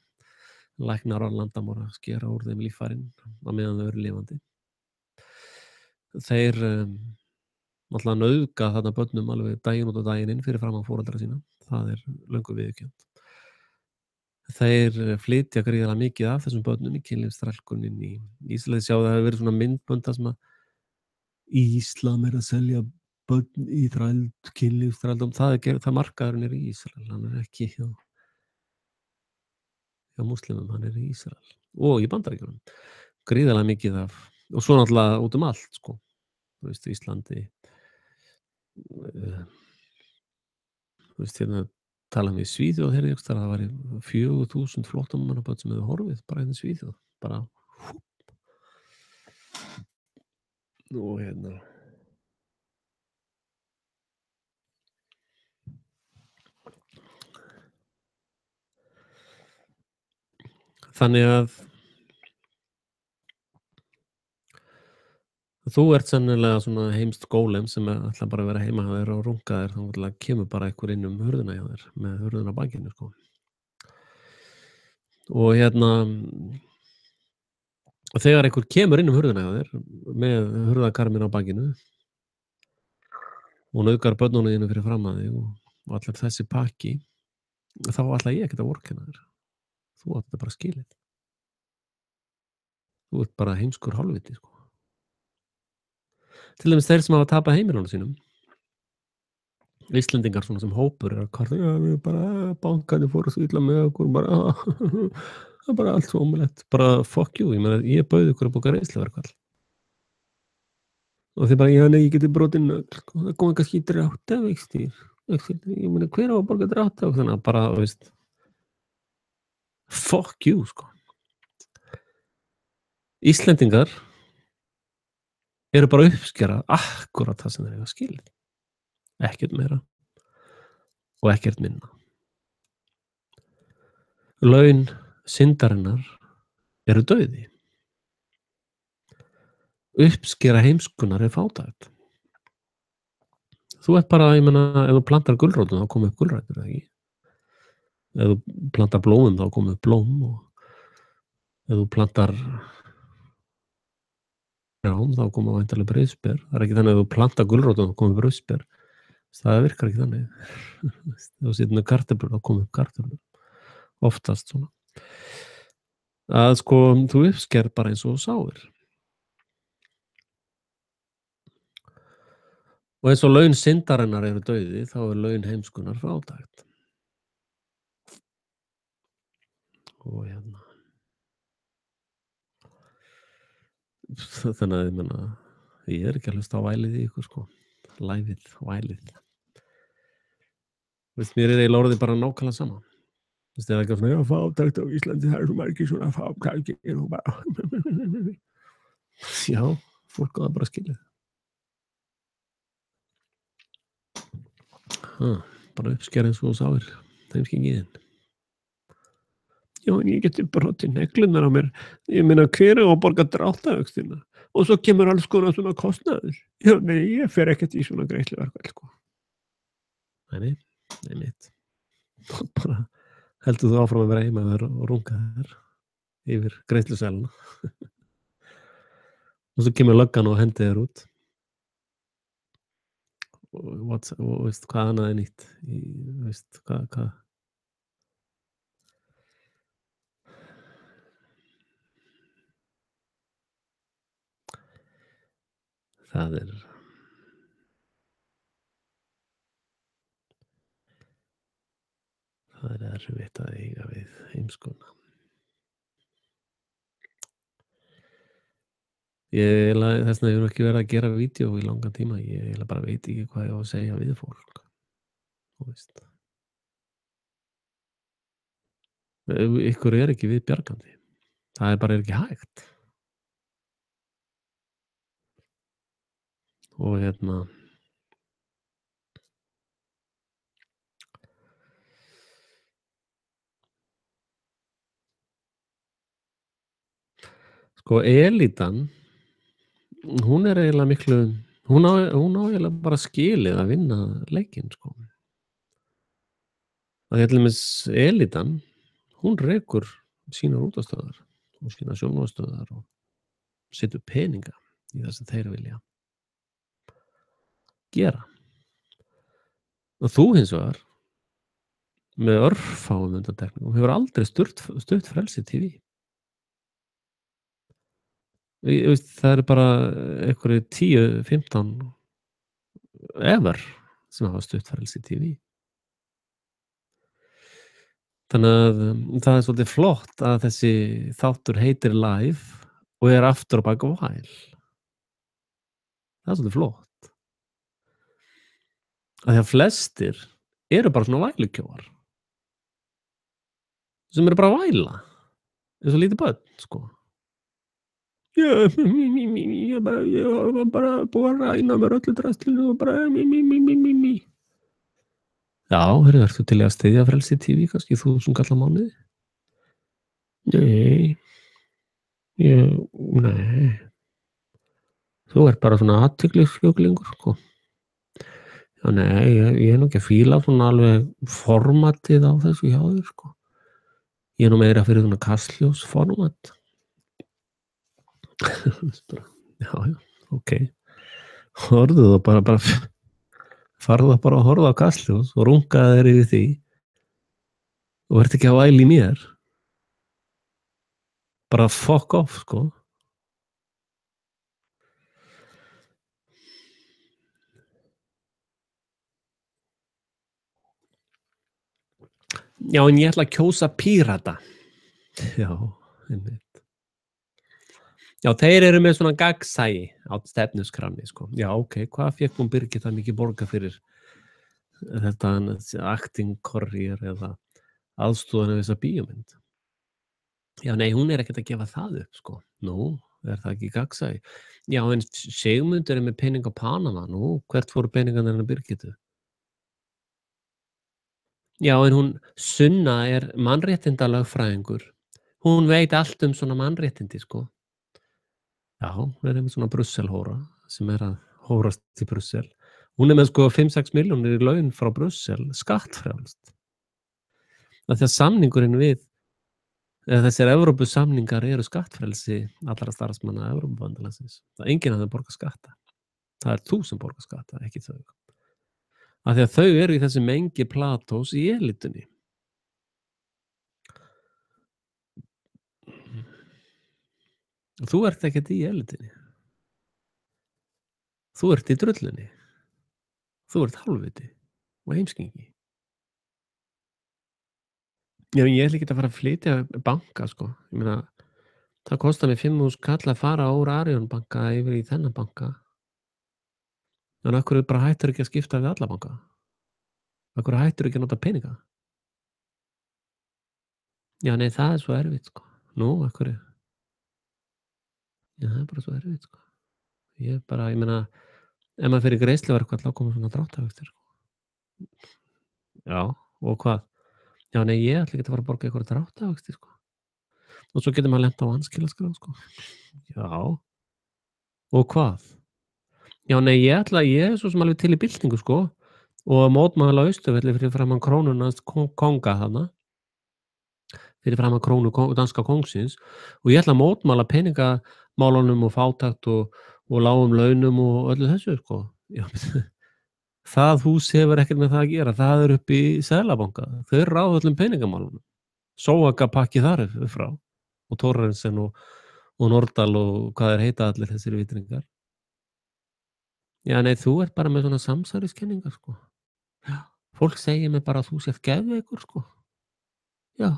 læknar á landamóra skera úr þeim líffærin á meðan þau eru lifandi. Þeir náttúrulega nauðga þarna börnum alveg daginn út og daginn inn fyrir framan foreldra sína. Það er löngu viðurkennt. Þeir flytja gríðarlega mikið af þessum börnum í kynlífsþrælkun inn í Ísland. Sjá það hefur verið svona myndbönd þar sem að Íslam er að selja börn í kynlífsþrældóm. Það markaðurinn er í Ísrael, hann er ekki hjá múslimum, hann er í Ísrael og í Bandaríkjunum. Gríðarlega mikið af, og svo náttúrulega út um allt, sko. Þú veist, Íslandi, þú veist, tala við Svíþjóð, heyrði ég það væri 4.000 flóttamannabörn sem hefur horfið bara hérna í Svíþjóð, bara og þannig að þú ert sennilega svona heimst gólem sem ætlar bara að vera heima hjá þér og runga þér, þá kemur bara einhver inn um hurðina hjá þér með hurðina á bakinu, sko. Og þegar einhver kemur inn um hurðina hjá þér með hurðakarminn á bakinu og nauðgar börnunum þínu fyrir framan þig og allir þessi pakki, þá ætla ég ekkert að vorkenna þér. Þú átt þetta bara skilið. Þú ert bara heimskur hálfviti, sko. Til dæmis þeir sem hafa tapað heimilunum sínum, Íslendingar svona sem hópur er að kvarta, við bara bankarnir fóru svo illa með okkur, bara það er bara allt svo ómulett, bara fuck you, ég bauð ykkur að bóka reiðsluverkfall og þið bara, nei, ég geti brotið nögl, það kom kannski dráttarvextir, ég meina hver á að borga dráttarvextir, þannig að bara, veist, fuck you, sko. Íslendingar eru bara að uppskera akkurat það sem þeir eiga skilið. Ekkert meira og ekkert minna. Laun syndarinnar eru dauði. Uppskera heimskunnar er fátækt. Þú ert bara, ég meina, ef þú plantar gulrótum þá koma upp gulrætur, eða ekki? Ef þú plantar blómum þá koma upp blóm og ef þú plantar þá koma væntanlega brauðsber. Það er ekki þannig að ef þú plantar gulrótum þá koma upp brauðsber. Það virkar ekki þannig. Ef þú situr með kartöflur þá koma upp kartöflur. Oftast svona. Að sko, þú uppsker bara eins og sáir. Og eins og laun syndarinnar eru dauði, þá er laun heimskunnar fátækt. Og þannig að ég meina, ég er ekki að hlusta á vælið í ykkur, sko. Læfið, vælið. Veist, mér er eiginlega orðið bara nákvæmlega sama. Veist, það er ekki svona, fátækt á Íslandi, það eru svo margir svona fátækir og bara já, fólk á það bara skilið. Bara uppsker eins og sáir, þeimskingiðin. Já, en ég geti brotið neglunar á mér. Ég meina, hver á að borga dráttarvextina? Og svo kemur alls konar svona kostnaður. Já, nei, ég fer ekkert í svona greiðsluverkfall, sko. Nei, mitt. Bara heldur þú áfram að vera heima þér og runga þér yfir greiðsluseluna. Og svo kemur löggan og hendi þér út. Og veist hvað annað er nýtt. Veist hvað. Það er erfitt að eiga við heimskuna. Þess vegna hefur ekki verið að gera vídeo í langan tíma. Ég bara veit ekki hvað ég á að segja við fólk. Þú veist. Ykkur er ekki við bjargandi. Það bara ekki hægt. Og Sko elítan, hún er eiginlega miklu hún á eiginlega bara skilið að vinna leikinn, sko. Að til dæmis elítan, hún rekur sínar útvarpsstöðvar og sínar sjónvarpsstöðvar og setur peninga í það sem þeir vilja gera. Og þú hins vegar, með örfáum undantekningum, hefur aldrei stutt Frelsi TV. Veist, það eru bara einhverjir 10, 15 ever sem hafa stutt Frelsi TV. Þannig að það er svolítið flott að þessi þáttur heitir Live og er aftur á bak Væl. Það er svolítið flott. Af því að flestir eru bara svona vælukjóar sem eru bara að væla eins og lítið börn, sko. Ég var bara búið að ræna mér öllu draslinu og bara mí. Já, heyrðu, ert þú til í að styðja Frelsi TV kannski 1000 kall á mánuði? Nei. Nei. Þú ert bara svona athyglisfjúklingur, sko. Já, nei, ég er nú ekki að fíla svona alveg formatið á þessu hjá þér, sko. Ég er nú meira fyrir svona Kastljós-format. Já, ok. Horfðu þá bara farðu þá bara að horfa á Kastljós og rungaðu þér yfir því og ert ekki að væla í mér. Bara fuck off, sko. Já, en ég ætla að kjósa Pírata. Já, einmitt. Já, þeir eru með svona gagnsæi á stefnuskránni, sko. Já, ok, hvað fékk hún Birgitta mikið borga fyrir þetta acting career eða aðstoðan við þessa bíómynd? Já, nei, hún er ekkert að gefa það upp, sko. Nú, er það ekki gagnsæi? Já, en Sigmundur er með pening á Panama. Nú, hvert fóru peningarnir hennar Birgittu? Já, en hún Sunna er mannréttindalögfræðingur. Hún veit allt um svona mannréttindi, sko. Já, hún er einmitt svona Brusselhóra sem er að hórast í Brussel. Hún er með sko 5-6 milljónir í laun frá Brussel, skattfrjálst. Af því að samningurinn við, eða þessir Evrópusamningar eru skattfrelsi allra starfsmanna Evrópubandalagsins. Það er enginn að þau borga skatta. Það er þú sem borgar skatta, ekki þau. Af því að þau eru í þessi mengi Platós í elitunni. Þú ert ekkert í elitunni. Þú ert í drullunni. Þú ert hálfviti og heimskingi. Já, ég ætla ekki að fara að flytja banka, sko. Ég meina, það kostar mig 5.000 kall að fara úr Arion banka yfir í þennan banka. En af hverju bara hættur ekki að skipta við alla banka? Af hverju hættur ekki að nota peninga? Já, nei, það er svo erfitt, sko. Nú, af hverju? Já, það er bara svo erfitt, sko. Ég meina, ef maður fer í greiðsluverkfall þá koma svona dráttarvextir, sko. Já, og hvað? Já, nei, ég ætla ekki að fara að borga einhverja dráttarvexti, sko. Og svo getur maður lent á vanskilaskrá, sko. Já. Og hvað? Já, nei, ég er svo sem alveg til í byltingu, sko. Og að mótmæla á Austurvelli fyrir framan krónuna konga þarna. Fyrir framan krónu danska kóngsins. Og ég ætla að mótmæla peningamálunum og fátækt og lágum launum og öllu þessu, sko. Já, það hús hefur ekkert með það að gera. Það er upp í Seðlabanka. Þau ráða öllum peningamálunum. Sóakapakki þar upp frá. Og Thorrensen og Nordal og hvað heita allir þessir vitringar. Já, nei, þú ert bara með svona samsæriskenningar, sko. Já. Fólk segir mér bara að þú sért geðveikur, sko. Já.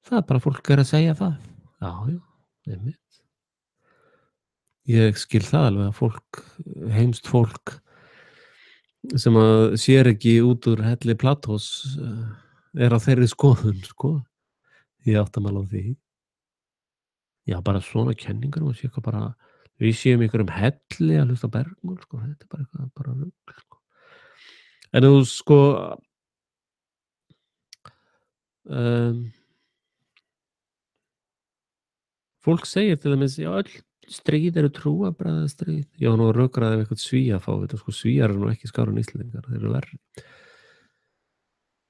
Það er bara fólk er að segja það. Já, einmitt. Ég skil það alveg að fólk, heimst fólk sem að sér ekki út úr helli Platós er á þeirri skoðun, sko. Ég átta mig alveg á því. Já, bara svona kenningar og sé eitthvað bara við séum einhverjum helli að hlusta á Bergmál, sko. Þetta er bara eitthvað bara rugl, sko. En þú, sko Fólk segir til dæmis, já, öll stríð eru trúarbragðastríð. Ég var nú að rökræða við eitthvað Svía að fá þetta, sko, Svíar eru nú ekki skárri en Íslendingar, þeir eru verri.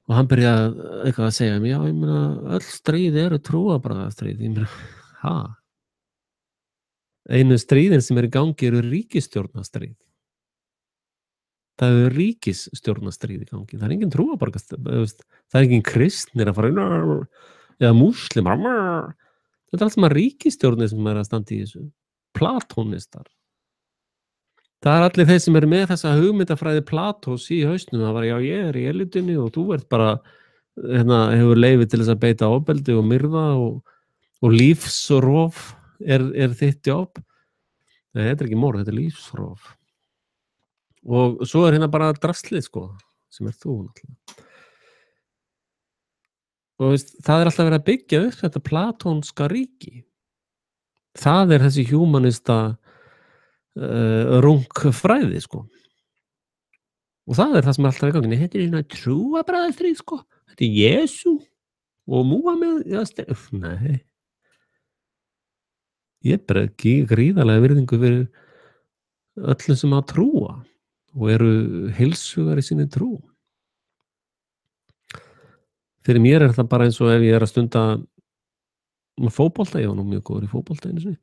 Og hann byrjaði eitthvað að segja mér, já, ég meina, öll stríð eru trúarbragðastríð. Ég meina, ha? Einu stríðin sem í gangi eru ríkisstjórnarstríð. Það eru ríkisstjórnarstríð í gangi. Það er engin trúarbragðastríð, það er engin kristnir að fara inn eða múslimar. Þetta er allt sem að ríkisstjórnir sem að standa í þessu. Platónistar. Það er allir þeir sem eru með þessa hugmyndafræði Platós í hausnum. Það var, já, ég í elitinu og þú ert bara, hefur leyfi til þess að beita ofbeldi og myrða og lífsrof er þitt jobb. Nei, þetta er ekki morð, þetta er lífsrof. Og svo er bara draslið, sko, sem þú náttúrulega. Og það er alltaf verið að byggja upp þetta platónska ríki. Það er þessi humanista rungfræði, sko. Og það er það sem er alltaf í gangi. Þetta er svona trúarbragðastríð, sko. Þetta er Jesú og Múhameð. Nei. Ég ber ekki gríðarlega virðingu fyrir öllum sem að trúa og eru heilsugar í sinni trú. Fyrir mér er það bara eins og ef ég er að stunda fótbolta, ég var nú mjög góður í fótbolta einu sinni,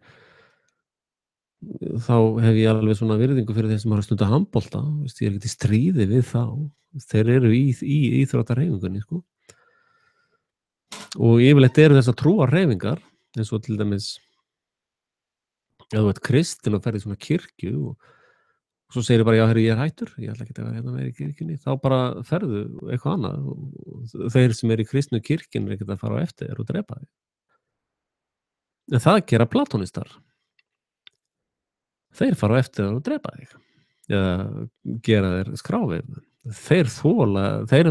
þá hef ég alveg svona virðingu fyrir þeir sem eru að stunda handbolta, ég er ekki í stríði við þá, þeir eru í íþróttahreyfingunni, sko. Og yfirleitt eru þessar trúarhreyfingar, eins og til dæmis ef þú ert kristinn og ferð í svona kirkju og svo segir bara, já, herri, ég er hættur, ég ætla ekki að vera hérna meira í kirkjunni, þá bara ferðu eitthvað annað og þeir sem eru í kristnu kirkjunni er ekki að fara á eftir þér og drepa þig. En það gera platónistar. Þeir fara á eftir þér og drepa þig eða gera þér skráfið. Þeir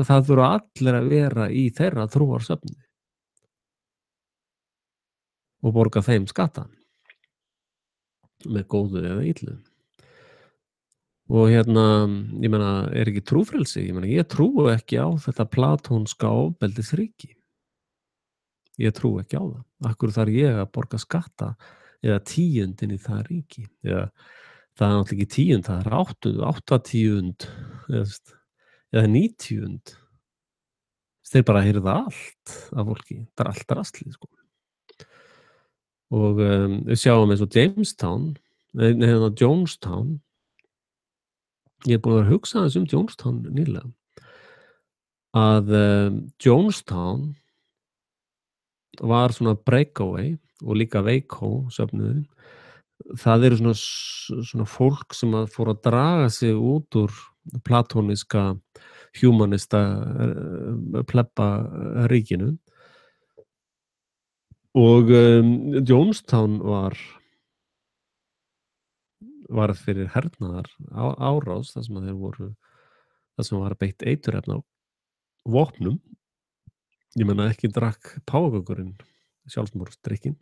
það þurfa allir að vera í þeirra trúarsöfni og borga þeim skatta með góðu eða illu. Og ég meina, er ekki trúfrelsi? Ég meina, ég trúi ekki á þetta platónska ofbeldisríki. Ég trúi ekki á það. Af hverju þarf ég að borga skatta eða tíundin í það ríki? Eða, það er náttúrulega ekki tíund, það er 80 eða 90. Þeir bara heyrða allt af fólki. Það er allt rastlið, sko. Og við sjáum eins og Jonestown. Ég er búin að vera að hugsa aðeins um Jonestown nýlega. Að Jonestown var svona breakaway og líka Waco söfnuðurinn. Það eru svona fólk sem að fór að draga sig út úr platóniska humanista plebba ríkinu. Og Jonestown var fyrir hernaðar árás, þar sem var beitt eiturefna á vopnum. Ég meina, ekki drakk páfagaukurinn sjálfsmorðsdrykkinn.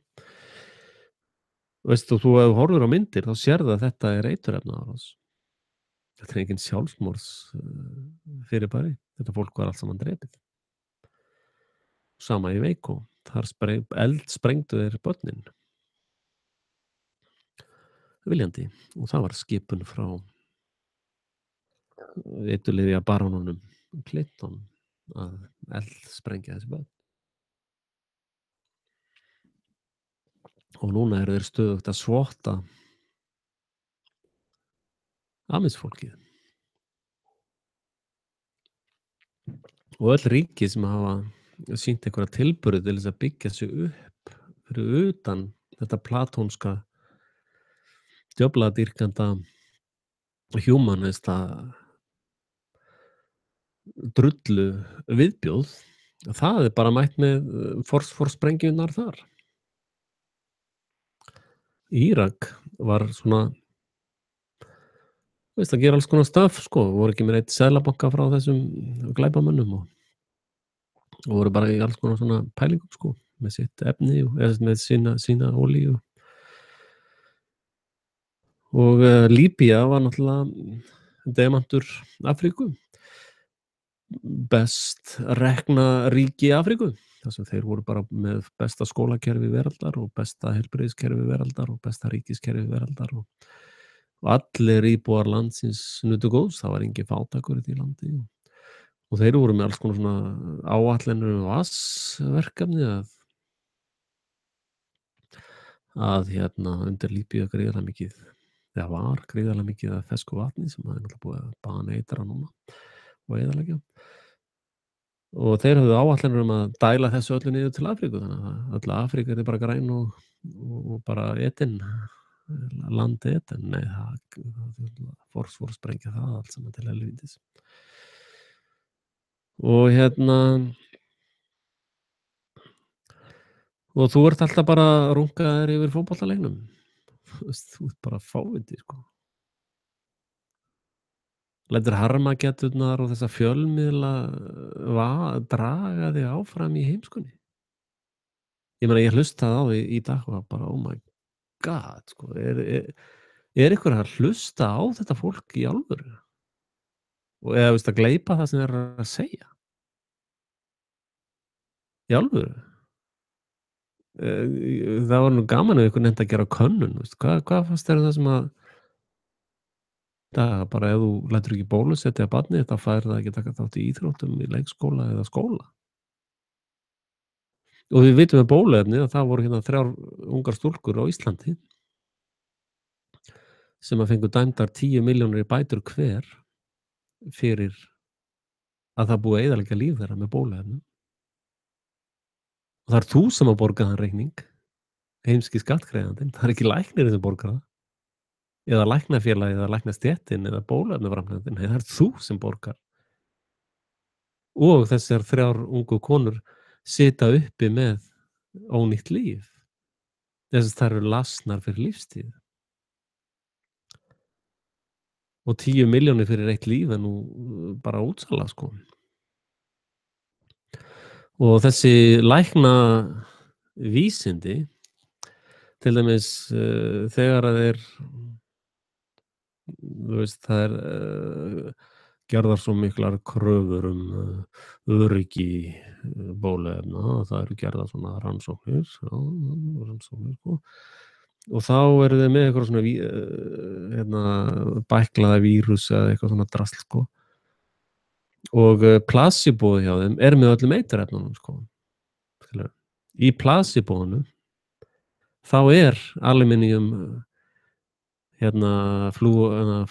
Veistu, þú ef þú horfir á myndir þá sérðu að þetta er eiturefna árás. Þetta er engin sjálfsmorðsfyrirbæri. Þetta fólk var allt saman drepið. Sama í Waco. Þar eldsprengdu þeir börnin. Viljandi. Og það var skipun frá eiturlyfja barónunum Clinton að eldsprengja þessi börn. Og núna eru þeir stöðugt að svota amisfólkið. Og öll ríki sem hafa sýnt einhverja tilburði til þess að byggja sig upp fyrir utan þetta platónska djöfladýrkanda humanista drullu viðbjóð, það er bara mætt með fórsprengjunar þar. Írak var svona að gera alls konar stöf, sko, voru ekki með neitt seðlabanka frá þessum glæpamönnum og voru bara í alls konar svona pælingum, sko, með sitt efni eða með sína olíu. Og Líbía var náttúrulega demantur Afríku, best rekna ríki Afríku, þar sem þeir voru bara með besta skólakerfi veraldar og besta heilbrigðiskerfi veraldar og besta ríkiskerfi veraldar og allir íbúar landsins nutu góðs, það var enginn fátækur í því landi og þeir voru með alls konar svona áætlanir um vatnsverkefni að undir Líbíu er gríðarlega mikið eða var gríðarlega mikið af fersku vatni sem er náttúrulega búið að baneitra núna og eyðileggja. Og þeir höfðu áætlanir um að dæla þessu öllu niður til Afríku þannig að öll Afríka yrði bara græn og bara etin, land etin. Nei, það sprengja það allt saman til helvítis. Og og þú ert alltaf bara að runga þér yfir fótboltaleiknum. Þú ert bara fáviti, sko. Lætur harmageturnar og þessa fjölmiðla draga þig áfram í heimskunni. Ég meina, ég hlustaði á þig í dag og var bara, oh my god, sko. Er ykkur að hlusta á þetta fólk í alvöru? Og eða, að gleypa það sem þeir eru að segja? Í alvöru? Það var nú gaman ef ykkur nefnt að gera könnun, hvað fannst þér það sem að bara ef þú lætur ekki bólusetja barnið þá fær það ekki taka þátt í íþróttum í leikskóla eða skóla. Og við vitum með bóluefni að það voru 3 ungar stúlkur á Íslandi sem að fengu dæmdar 10 milljónir í bætur hver fyrir að það búið að eyðileggja líf þeirra með bóluefnum. Og það er þú sem að borga þann reikning, heimski skattgreiðandinn, það er ekki læknirinn sem borgar það. Eða læknafélagið eða læknastéttin eða bóluefnaframleiðandinn, nei, það er þú sem borgar. Og þessar 3 ungu konur sita uppi með ónýtt líf. Þess að þær eru lasnar fyrir lífstíð. Og 10 milljónir fyrir eitt líf er nú bara útsala, sko. Og þessi læknavísindi, til dæmis þegar að þeir það er gerðar svo miklar kröfur öryggi bóluefna, það eru gerðar svona rannsóknir, sko. Og þá eru þeir með eitthvað svona bæklaða vírus eða eitthvað svona drasl, sko. Og placeboð hjá þeim er með öllum eiturefnunum, sko. Í placeboðinu þá er aluminium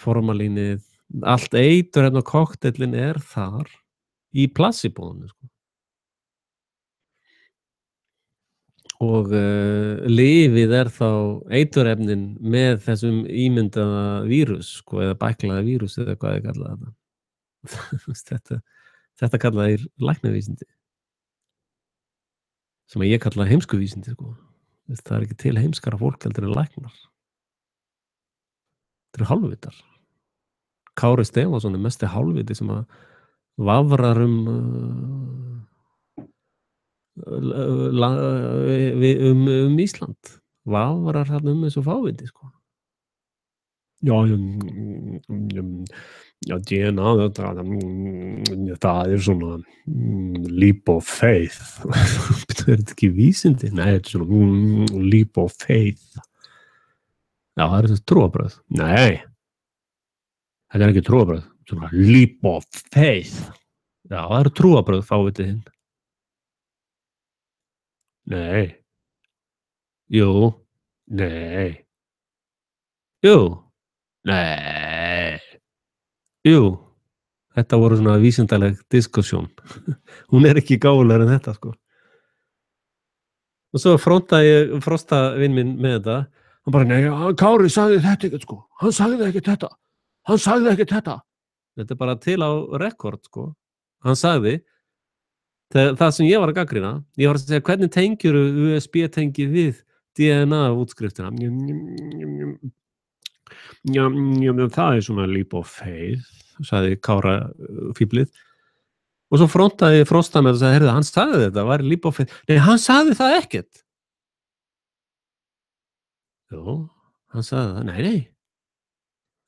formalínið, allt eiturefna kokteillin er þar í placeboðinu, sko. Og lyfið er þá eiturefnin með þessum ímyndaða vírus, sko, eða bæklaða vírus eða hvað ég kalla þetta. Þetta kalla þeir læknavísindi sem að ég kalla heimskuvísindi, sko. Það er ekki til heimskara fólk heldur en læknar. Þetta eru hálfvitar. Kári Stefánsson er mesti hálfviti sem að vafrar Ísland. Vafrar þarna eins og fáviti, sko. Já, DNA, það er svona leap of faith. Er þetta ekki vísindi? Nei, þetta er svona leap of faith. Já, það er þetta trúarbrögð. Nei, þetta er ekki trúarbrögð. Svona leap of faith. Já, það eru trúarbrögð, fávitið hinn. Nei. Jú. Nei. Jú. Nei. Jú. Þetta voru svona vísindaleg diskussjón. Hún er ekki gáfulegur en þetta, sko. Og svo frontaði ég Frosta vin minn með þetta. Hann bara, nei, Kári sagði þetta ekkert, sko. Hann sagði ekkert þetta. Þetta er bara til á rekord, sko. Hann sagði, það sem ég var að gagnrýna, ég var að segja, hvernig tengjur USB-tengi við DNA-útskriftina? Það er svona leap of faith, sagði Kára fíblið. Og svo frontaði Frosta með og sagði, heyrðu, hann sagði þetta, var leap of faith. Nei, hann sagði það ekkert. Jú, hann sagði það, nei.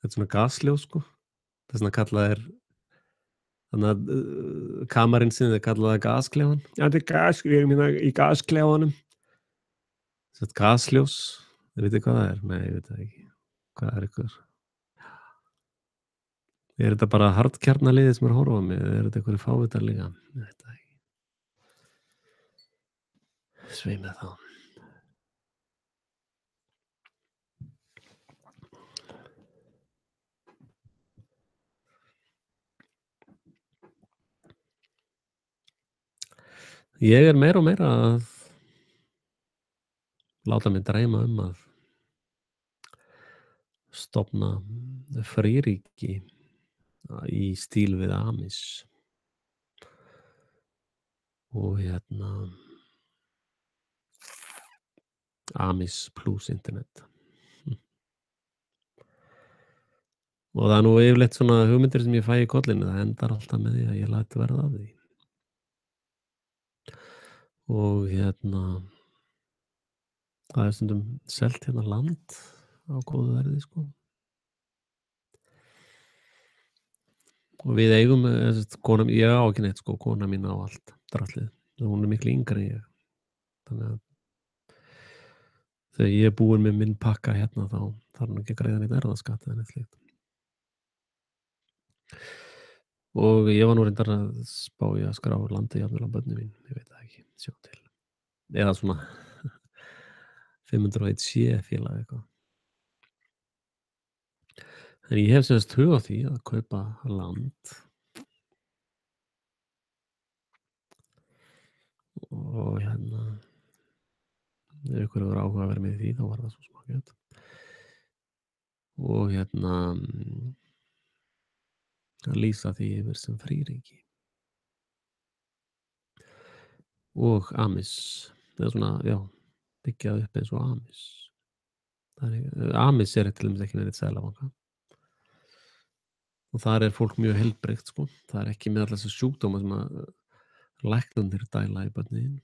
Þetta er svona gasljós, sko. Það er svona kallað Þannig að, kamarinn sem þið kallað það gasklefann. Já, þetta er gas, við erum hérna í gasklefanum. Sem sagt gasljós, þið vitið hvað það er? Nei, ég veit það ekki. Hvað er ykkur? Er þetta bara harðkjarnaliðið sem er að horfa á mig eða er þetta einhverjir fávitar líka? Ég veit það ekki. Svei mér þá. Ég er meira og meira að láta mig dreyma að stofna fríríki í stíl við Amis og Amis plus internet. Og það er nú yfirleitt svona hugmyndir sem ég fæ í kollinu, það endar alltaf með því að ég læt verða af því. Og það er stundum selt hérna land á góðu verði, sko. Og við eigum, konan, ég á ekki neitt, sko, kona mín á allt draslið. Hún er miklu yngri en ég. Þannig að þegar ég er búinn með minn pakka hérna þá þarf hún ekki að greiða neitt erfðaskatt eða neitt slíkt. Og ég var nú reyndar að spá í að skrá landið jafnvel á börnin mín, ég veit það ekki, sjá til. Eða svona 501 C-félag eitthvað. En ég hef semst hug á því að kaupa land og ef ykkur hefur áhuga að vera með í því þá var það svo smakjöld. Og að lýsa því yfir sem fríríki. Og Amis, eða svona, já, byggjað upp eins og Amis. Amis er til dæmis ekki með neitt seðlabanka. Og þar er fólk mjög heilbrigt, sko. Það er ekki með allar þessi sjúkdóma sem að læknarnir dæla í börnin.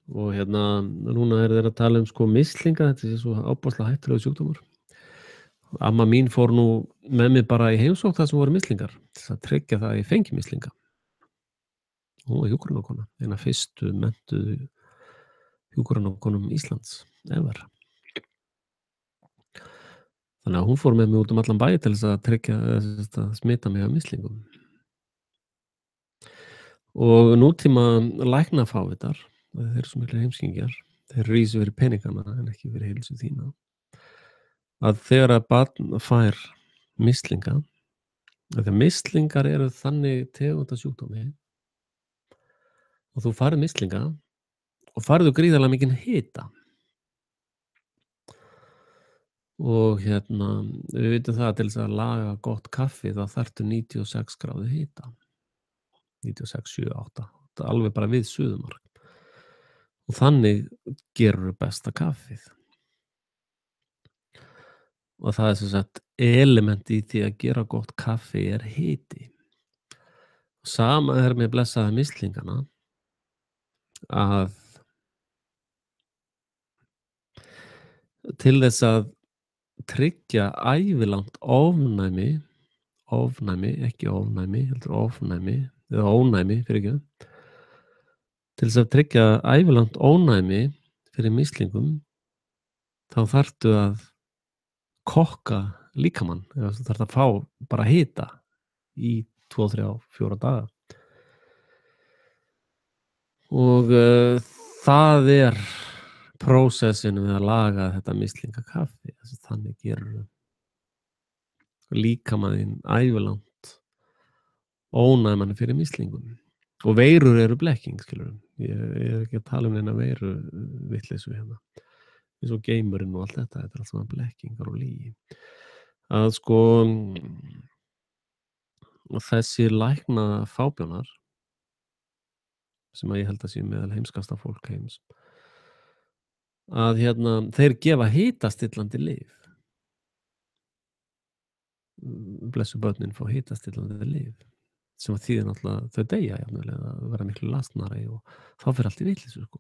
Og núna er þeir að tala um sko mislinga, þetta er svo ábúðslega hættulegu sjúkdómar. Amma mín fór nú með mig bara í heimsókn það sem voru mislingar til að tryggja það að ég fengi mislinga. Hún var hjúkrunarkona, eina fyrstu menntuðu hjúkrunarkonum Íslands ever. Þannig að hún fór með mig út allan bæ til þess að tryggja að smita mig af mislingum. Og nútíma læknafávitar, þeir eru svo miklir heimskingjar, þeir rísu fyrir peningana en ekki fyrir heilsu þína. Að þegar að barn fær mislinga, þegar mislingar eru þannig tegunda sjúkdómi og þú farið mislinga og farið gríðarlega mikinn hita. Og við vitum það að til þess að laga gott kaffi þá þarftu 96 gráðu hita. 96, 7, 8. Þetta er alveg bara við suðumark. Og þannig gerur besta kaffið. Og það er sem sagt element í því að gera gott kaffi er hiti. Sama er með blessaða mislingana að til þess að tryggja ævilangt ofnæmi, ekki ofnæmi, heldur ofnæmi, eða ónæmi, fyrirgefðu. Til þess að tryggja ævilangt ónæmi fyrir mislingum, þá þarftu að kokka líkamann, eða þú þarft að fá bara hita í 2, 3, 4 daga. Og það er prósessin við að laga þetta mislingakaffi. Þannig gerur líkamann ævilangt ónæman fyrir mislingum. Og veirur eru blekking, skilur. Ég er ekki að tala um neina veiru vitleysu hérna. Eins og geimurinn og allt þetta er allt saman blekkingar og lygi. Að sko þessi lækna fábjánar sem að ég held að sé meðal heimskasta fólk heims að þeir gefa hitastillandi lyf. Blessu börnin fá hitastillandi lyf sem að þýðir náttúrulega þau deyja jafnvel eða vera miklu lasnari og þá fer allt í vitleysu, sko.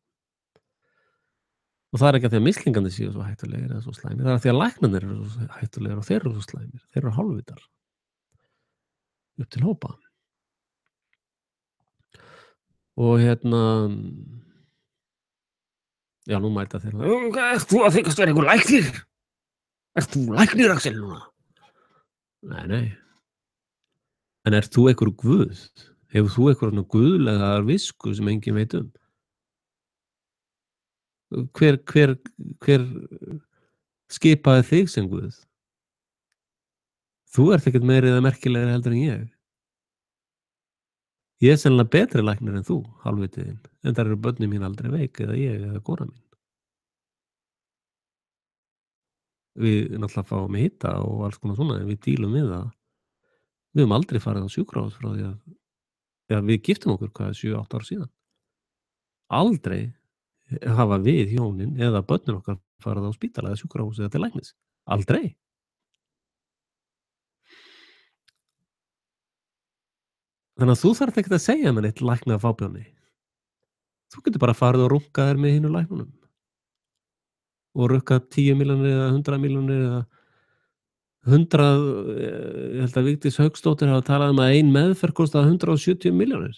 Og það er ekki af því að mislingarnir séu svo hættulegir eða svo slæmir, það er af því að læknarnir eru svo hættulegir og þeir eru svo slæmir. Þeir eru hálfvitar upp til hópa. Og já, nú mæta þeir. Ert þú að þykjast vera einhver læknir? Ert þú læknir, Axel, núna? Nei, nei. En ert þú einhver guð? Hefur þú einhver svona guðlega visku sem enginn veit um? Hver skipaði þig sem guð? Þú ert ekkert meiri eða merkilegri heldur en ég. Ég er sennilega betri læknir en þú, hálfvitiðinn, enda eru börnin mín aldrei veik eða ég eða kona mín. Við náttúrulega fáum hita og alls konar svona en við dílum við það. Við höfum aldrei farið á sjúkrahús frá því að við giftum okkur hvað 7-8 ár síðan. Aldrei hafa við hjónin eða börnin okkar farið á spítala eða sjúkrahús eða til læknis. Aldrei. Þannig að þú þarft ekkert að segja mér neitt lækna af fábjáni. Þú getur bara farið og runkað þér með hinu læknunum. Og rukkað 10 milljónir eða 100 milljónir eða 100, ég held að Vigdís Hauksdóttir hafa talað um að ein meðferð kostaði 170 milljónir.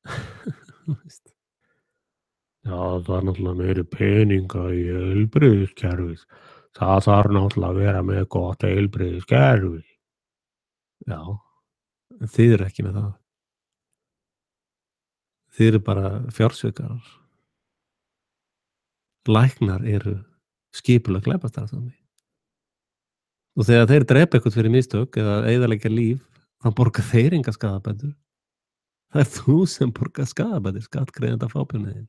Þú veist. Já, það er náttúrulega meiri peninga í heilbrigðiskerfið. Það þarf náttúrulega að vera með gott heilbrigðiskerfi. Já, en þið eru ekki með það. Þið eru bara fjársvikarar. Læknar eru skipuleg glæpastarfsemi. Og þegar þeir drepa eitthvað fyrir mistök eða eyðileggja líf, þá borga þeir enga skaðabætur. Það er þú sem borgar skaðabætur, skattgreiðanda fábjániðinn.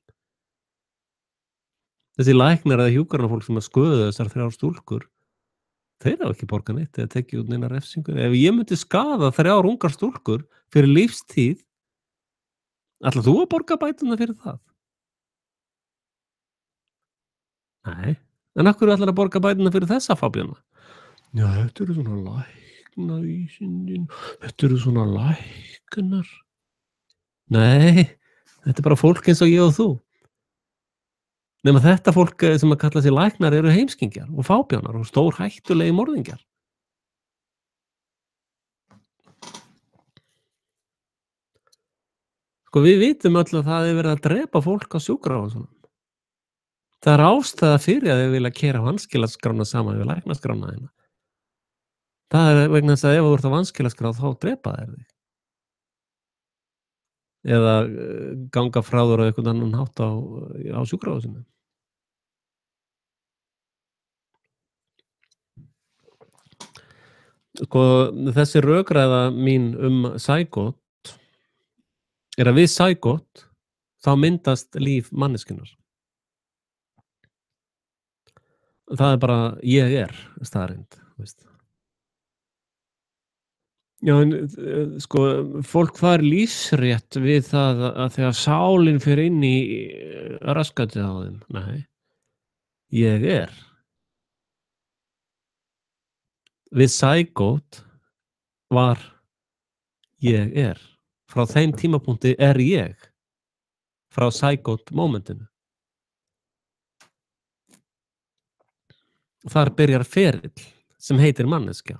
Þessi læknar eða hjúkrunarfólk sem að sköðu þessar 3 stúlkur, þeir hafa ekki borgað neitt eða tekið út neina refsingu. Ef ég myndi skaða 3 ungar stúlkur fyrir lífstíð, ætlar þú að borga bæturnar fyrir það? Nei. En af hverju ætlarðu að borga bæturnar fyrir þessa fábjána? Já, þetta eru svona læknavísindin, þetta eru svona læknar. Nei, þetta er bara fólk eins og ég og þú. Nema þetta fólk sem að kalla sig læknar eru heimskingjar og fábjánar og stórhættulegi morðingjar. Sko við vitum öll að það er verið að drepa fólk á sjúkrahúsunum. Það er ástæða fyrir að þau vilja keyra vanskilaskrána saman við læknaskrána þína. Það er vegna þess að ef þú ert á vanskilaskrá þá drepa þeir þig. Eða ganga frá þér á einhvern annan hátt á sjúkrahúsinu. Sko þessi rökræða mín Saigot er að við Saigot þá myndast líf manneskjunnar. Það er bara ég er staðreynd, veist. Já, en sko fólk fær lífsrétt við það að þegar sálin fer inn í raskatið á þeim. Nei, ég er. Við Saigot var ég er. Frá þeim tímapunkti er ég. Frá Saigot momentinu. Þar byrjar ferill sem heitir manneskja.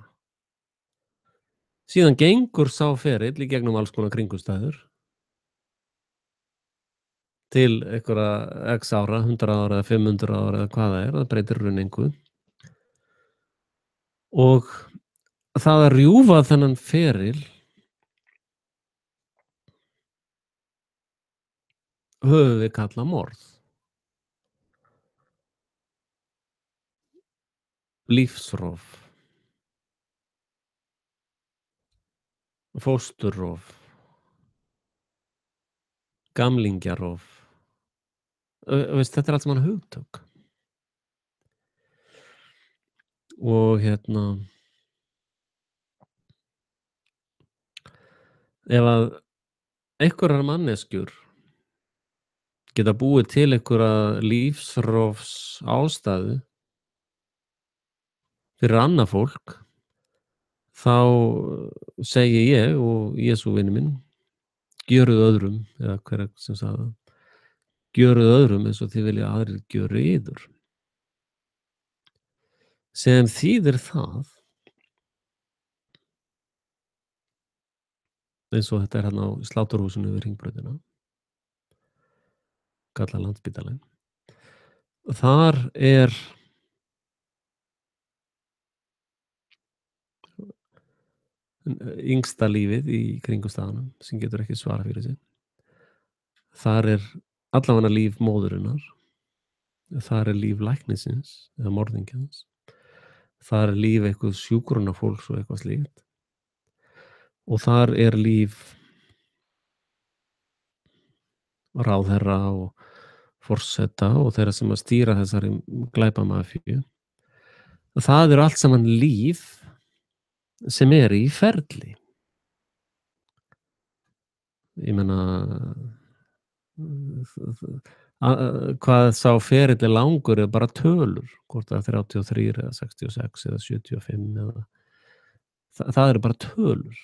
Síðan gengur sá ferill í gegnum alls konar kringumstæður til einhverja x ára, 100 ára eða 500 ára eða hvað það er, það breytir raun engu. Og það að rjúfa þennan ferill höfum við kallað morð. Lífsrof. Fósturrof. Gamlingjarof. Veist, þetta er allt saman hugtök. Og ef að einhverjar manneskjur geta búið til einhverja lífsrofs ástæðu fyrir annað fólk, þá segi ég og Jesú vinur minn, gjöruð öðrum, eða hver sem sagði það, gjörið öðrum eins og þið viljið að aðrir gjöri yður. Sem þýðir það, eins og þetta er hérna á sláturhúsinu við Hringbrautina, kallað Landspítalinn. Þar er yngsta lífið í kringumstæðunum sem getur ekki svarað fyrir sig. Þar er allavega líf móðurinnar, þar er líf læknisins eða morðingjans, þar er líf einhvers hjúkrunarfólks og eitthvað slíkt og þar er líf ráðherra og forseta og þeirra sem að stýra þessari glæpamafíu. Það eru allt saman líf sem er í ferli. Ég meina hvað sá ferill er langur er bara tölur, hvort það er 33 eða 66 eða 75 eða það eru bara tölur.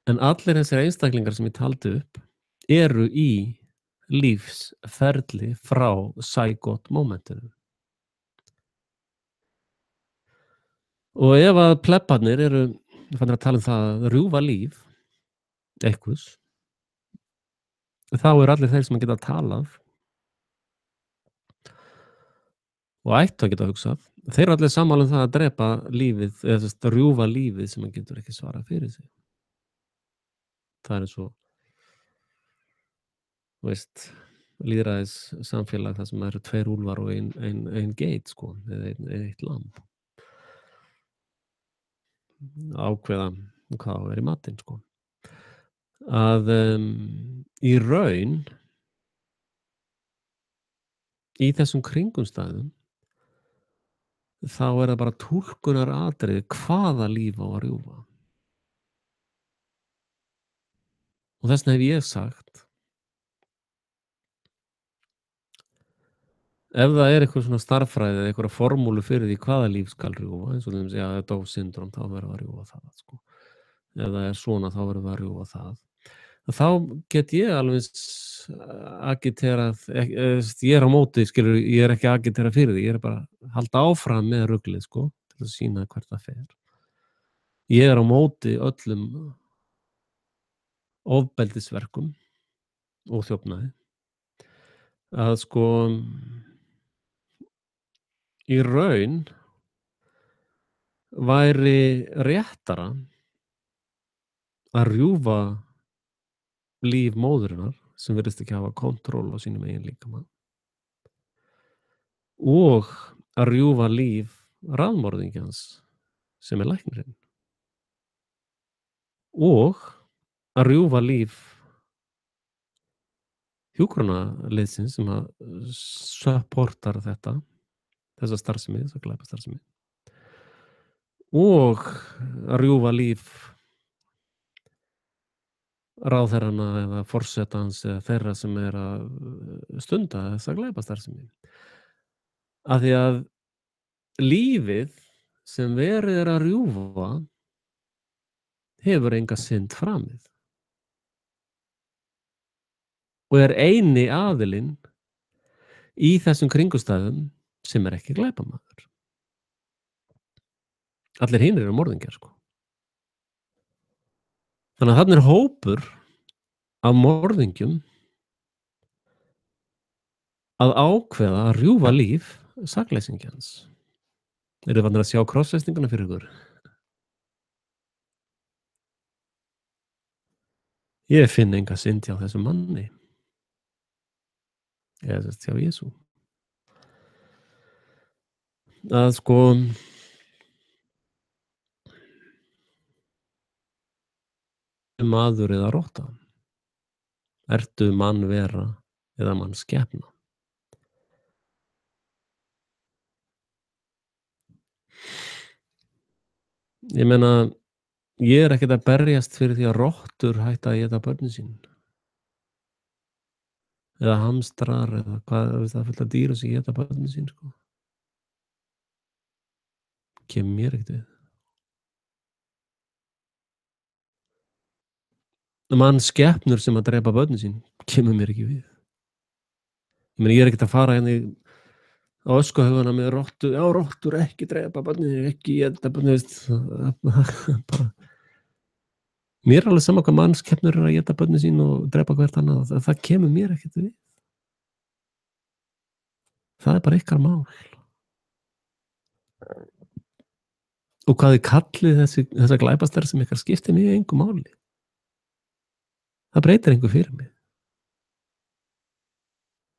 En allir þessir einstaklingar sem ég taldi upp eru í lífsferli frá zygote momentinu. Og ef að plebbarnir eru farnir að tala það að rjúfa líf einhvers, þá eru allir þeir sem geta talað og ættu að geta hugsað, þeir eru allir sammála það að drepa lífið eða rjúfa lífið sem getur ekki svarað fyrir sig. Það er svo, veist, lýðræðis samfélag þar sem eru 2 úlfar og ein geit, sko, eða eitt lamb. Ákveða hvað á í matinn, sko. Að í raun í þessum kringumstæðum þá er það bara túlkunar atriði hvaða líf á að rjúfa. Og þess vegna hef ég sagt, ef það er eitthvað svona starffræði eða eitthvað formúlu fyrir því hvaða líf skal rjúfa, eins og þeim segja að Down syndrom, þá verður að rjúfa það, sko. Ef það er svona, þá verður að rjúfa það. Þá get ég alveg agiterað, ég er á móti, skilur, ég er ekki að agitera fyrir því, ég er bara að halda áfram með ruglið, sko, til að sýna hvert það fer. Ég er á móti öllum ofbeldisverkum og þjófnaði. Að sko í raun væri réttara að rjúfa líf móðurinnar sem virðist ekki hafa kontról á sínum eigin líkama og að rjúfa líf raðmorðingjans sem er læknirinn og að rjúfa líf hjúkrunarliðsins sem að supportar þessa starfsemi, þessa glæpastarfsemi og að rjúfa líf ráðherrana eða forsetans eða þeirra sem er að stunda þessa glæpastarfsemi. Af því að lífið sem verið er að rjúfa hefur enga synd framið og er eini aðilinn í þessum kringumstæðum sem er ekki glæpamaður. Allir hinir eru morðingjar, sko. Þannig að þarna er hópur af morðingjum að ákveða að rjúfa líf sakleysingjans. Eru þið farnir að sjá krossfestinguna fyrir ykkur? Ég finn enga synd hjá þessum manni. Eða þess hjá Jesú. Að sko maður eða rotta? Ertu mannvera eða mannskepna? Ég meina, ég er ekkert að berjast fyrir því að rottur hætta að éta börnin sín. Eða hamstrar eða hvað, það er fullt af dýrum sem éta börnin sín, sko. Kemur mér ekkert við. mannskepnur sem að drepa börnin sín kemur mér ekki við. Ég meina, ég er ekkert að fara hérna á öskuhaugana með rottu, já, rottur ekki drepa börnin þín, ekki éta börnin, bara, mér er alveg sama hvað mannskepnur að éta börnin sín og drepa hvert annað, það kemur mér ekkert við. Það er bara ykkar mál. Og hvað þið kallið þessa glæpastærð sem ykkar skiptir mig engu máli. Það breytir engu fyrir mig.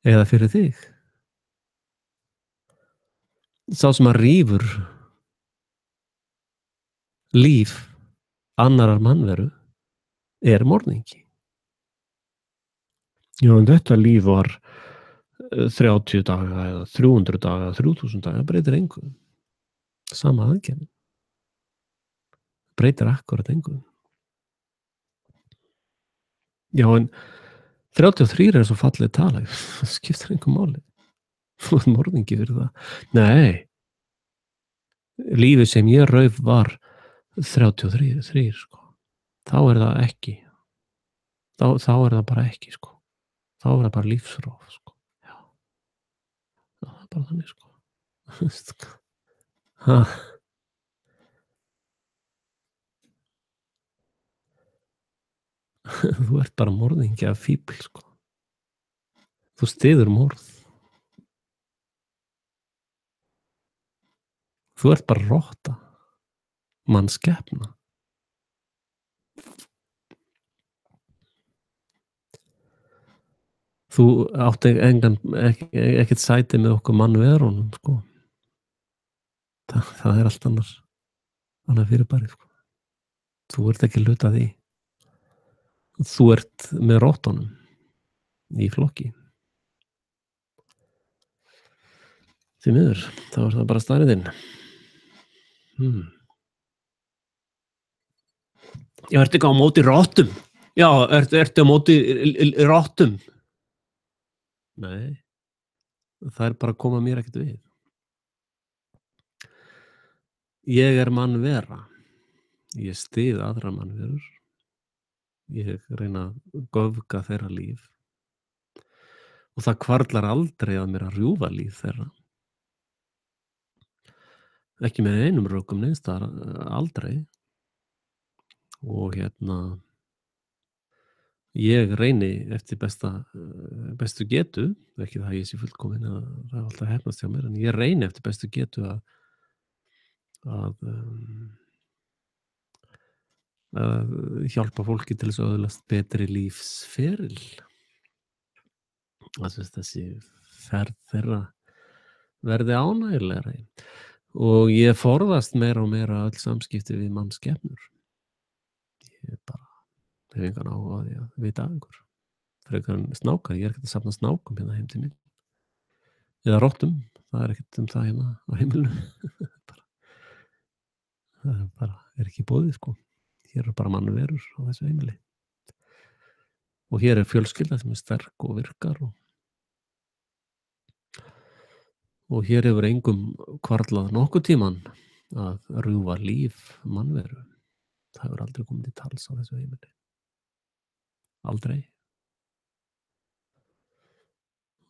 Eða fyrir þig. Sá sem að rífur líf annarar mannveru er morðingi. Já, en þetta líf var 30 daga eða 300 daga, 3000 daga, það breytir engu. Sama aðgerðin. Breytir akkurat engu. Já, en 33 er svo fallið tala, það skiptir engu máli. Þú ert morðingi fyrir það. Nei, lífið sem ég rauf var 33, sko. Þá er það ekki. Þá er það bara ekki, sko. Þá er það bara lífsróf, sko. Já. Það er bara þannig, sko. Ha. Þú ert bara morðingi af fíbl, sko. Þú styður morð. Þú ert bara rotta. Mannskepna. Þú átti ekkert sæti með okkur mannverunum, sko. Það er allt annað fyrirbæri, sko. Þú ert ekki hluti af því. Þú ert með rottunum í flokki. Því miður, þá er það bara staðreyndin. Já, ertu ekki á móti rottum? Já, ertu á móti rottum? Nei, það er bara að koma mér ekkert við. Ég er mannvera. Ég styð aðra mannverur. Ég reyna að göfga þeirra líf. Og það hvarflar aldrei að mér að rjúfa líf þeirra. Ekki með einum rökum neins staðar, aldrei. Og ég reyni eftir bestu getu, ekki það að ég sé fullkominn, það er alltaf heppnast hjá mér, en ég reyni eftir bestu getu að hjálpa fólki til þess að öðlast betri lífsferil. Þessi ferð þeirra verði ánægjulegri. Og ég forðast meira og meira öll samskipti við mannskepnur. Ég bara hef engan áhuga á því að vita af einhver. Frekar en snákar, ég er ekkert að safna snákum hérna heim til mín. Eða rottum, það er ekkert það hérna á heimilinu. Það er ekki boðið, sko. Hér eru bara mannverur á þessu heimili. Og hér er fjölskylda sem er sterk og virkar og hér hefur engum hvarflað nokkuð tíman að rjúfa líf mannveru. Það hefur aldrei komið til tals á þessu heimili. Aldrei.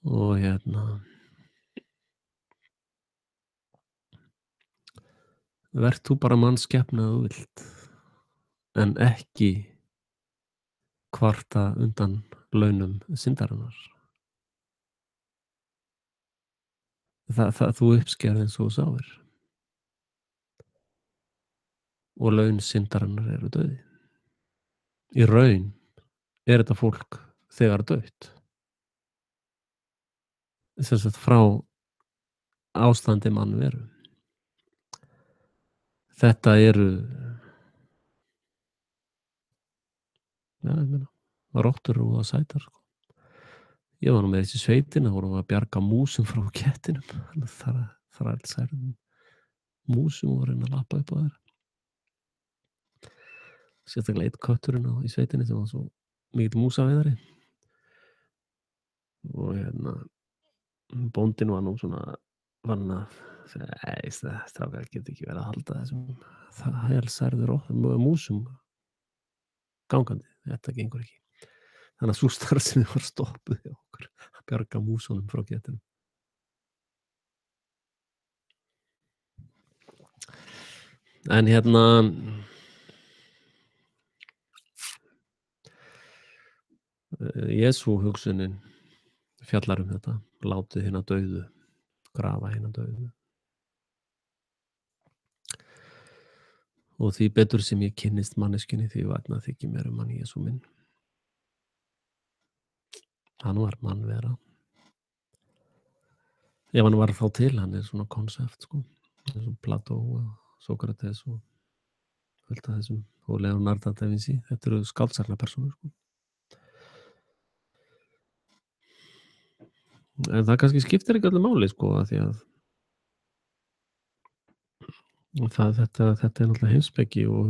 Og verð þú bara mannskepna að þú vilt, en ekki kvarta undan launum syndarinnar. Þú uppskerð eins og þú sáir. Og laun syndarinnar eru dauði. Í raun er þetta fólk þegar dautt. Sem sagt frá ástandi mannveru. Þetta eru rottur og sætar, sko. Ég var nú með þessi sveitina, vorum að bjarga músum frá kettinum. Þrælsærðum músum og reyna að lappa upp á þeirra. Sérstaklega einn kötturinn í sveitinni sem var svo mikill músaveiðari. Og bóndinn var nú svona vann að segja, strákar geta ekki verið að halda þessum þrælsærðu músum gangandi. þetta gengur ekki. Þannig að sú starfsemi var stoppuð hjá okkur að bjarga músunum frá getinum. En Jesú hugsunin fjallar þetta, látið hina dauðu, grafa hina dauðu. Og því betur sem ég kynnist manneskjunni, því vænna þykir mér hann Jesú minn. Hann var mannvera. Ef hann var þá til, hann svona konsept, sko. Eins og Plató og Sókrates og fullt af þessum, og Leonardo da Vinci. Þetta eru skáldsagna persónur, sko. En það kannski skiptir ekki öllu máli, sko, af því að þetta er náttúrulega heimspeki og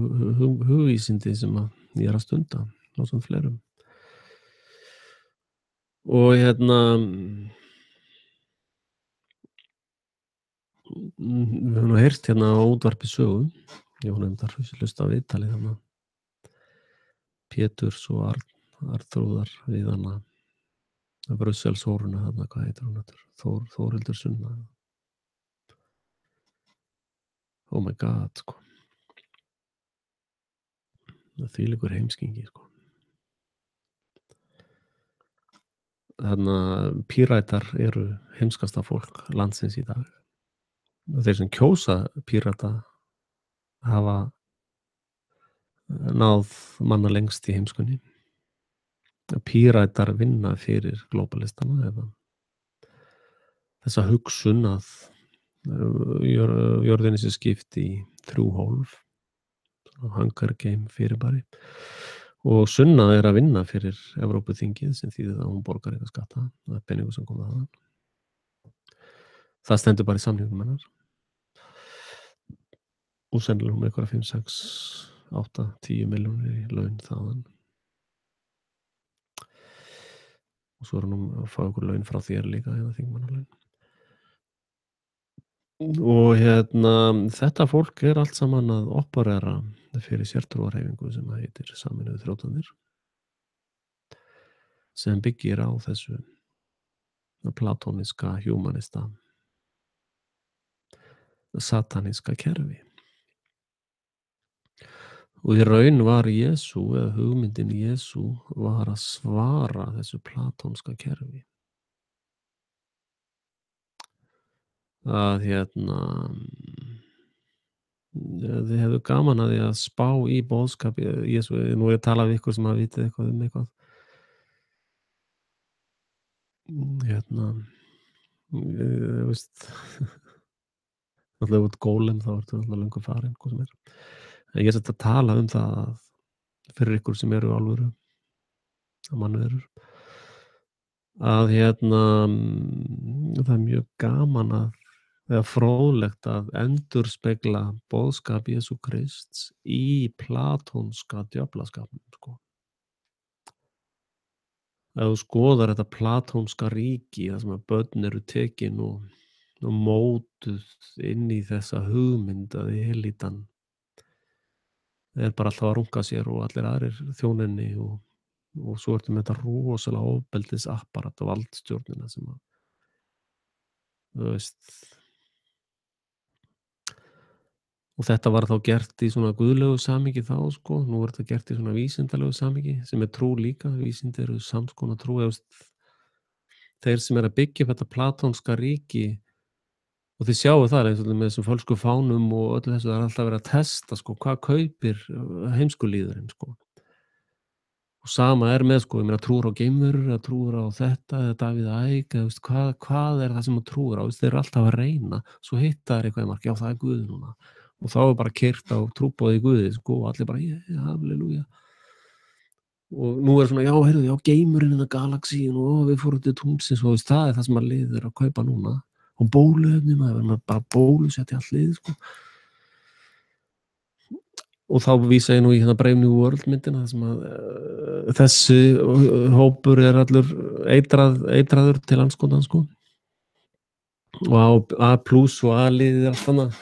hugvísindi sem að ég að stunda á svona fleirum. Og við höfum heyrt á útvarpi sögu, ég var nefndar hlusta á viðtalið þarna Péturs og Arþrúðar við hana Brusselsóruna þarna, hvað heitir hún aftur? Þórhildur Sunna. Oh my god, sko. Þvílíkur heimskingi, sko. Pírætar eru heimskasta fólk landsins í dag. Þeir sem kjósa pírata hafa náð manna lengst í heimskunni. Pírætar vinna fyrir globalistana eða þessa hugsun að jörðinni sé skipt í 3 hólf, Hunger Game fyrirbæri, og Sunna er að vinna fyrir Evrópuþingið sem þýðir að hún borgar eitthvað skatta, það er peningur sem kom þaðan. Það stendur bara í samningum hennar og sennilega hún með eitthvað 5, 6, 8, 10 milljónir í laun þaðan. Og svo er hún að fá einhver laun frá þér líka, eða þingmannalaun. Og þetta fólk er allt saman að operera fyrir sértrúarhreyfingu sem heitir Sameinuðu þjóðirnar, sem byggir á þessu platóniska, humanista, sataníska kerfi. Og í raun var Jesú, eða hugmyndin Jesú, var að svara þessu platónska kerfi. Að þið hefðu gaman að því að spá í boðskap Jesú. Nú er ég að tala við ykkur sem að vitið eitthvað eitthvað. Veist, náttúrulega út gólem, þá ertu náttúrulega löngu farin, hvað sem er. En ég að tala það að fyrir ykkur sem eru alvöru, að mannverur, að það er mjög gaman eða fróðlegt að endurspegla boðskap Jesú Krists í platónska djöflaskapnum, sko. Ef þú skoðar þetta platónska ríki, það sem að börn eru tekin og mótuð inn í þessa hugmynd að elítan er bara alltaf að runga sér og allir aðrir þjóninni og svo ertu með þetta rosalega ofbeldisapparat og valdstjórnina sem að, þú veist, og þetta var þá gert í svona guðlegu samhengi þá, sko. Nú er þetta gert í svona vísindalegu samhengi sem er trú líka. Vísindi eru samskona trú, þeir sem að byggja upp þetta platónska ríki, og þið sjáu það eins og með þessum fölsku fánum og öllu þessu, það er alltaf verið að testa, sko, hvað kaupir heimskulíðurinn, sko. Og sama er með, sko, ég meina trúur á geimverur, eða trúur á þetta, eða Davíð Æg, eða hvað er það sem að trúur á, þeir eru alltaf að reyna, svo hitta þeir eitthvað í mark, já, það er Guð núna, og þá er bara keyrt á trúboði Guði, sko, og allir bara, halleluja. Og nú er svona, já, heyrðu, já, geimurinn innan galaxíin og við fórum til tunglsins og það er það sem að liður að kaupa núna. Og bóluefni, maður verður bara bólusetja allt lið, sko. Og þá vísa ég nú í Brave New World myndina, þar sem að þessi hópur er allur eitraður til andskotan, sko. Og A plus og A liðið er allt annað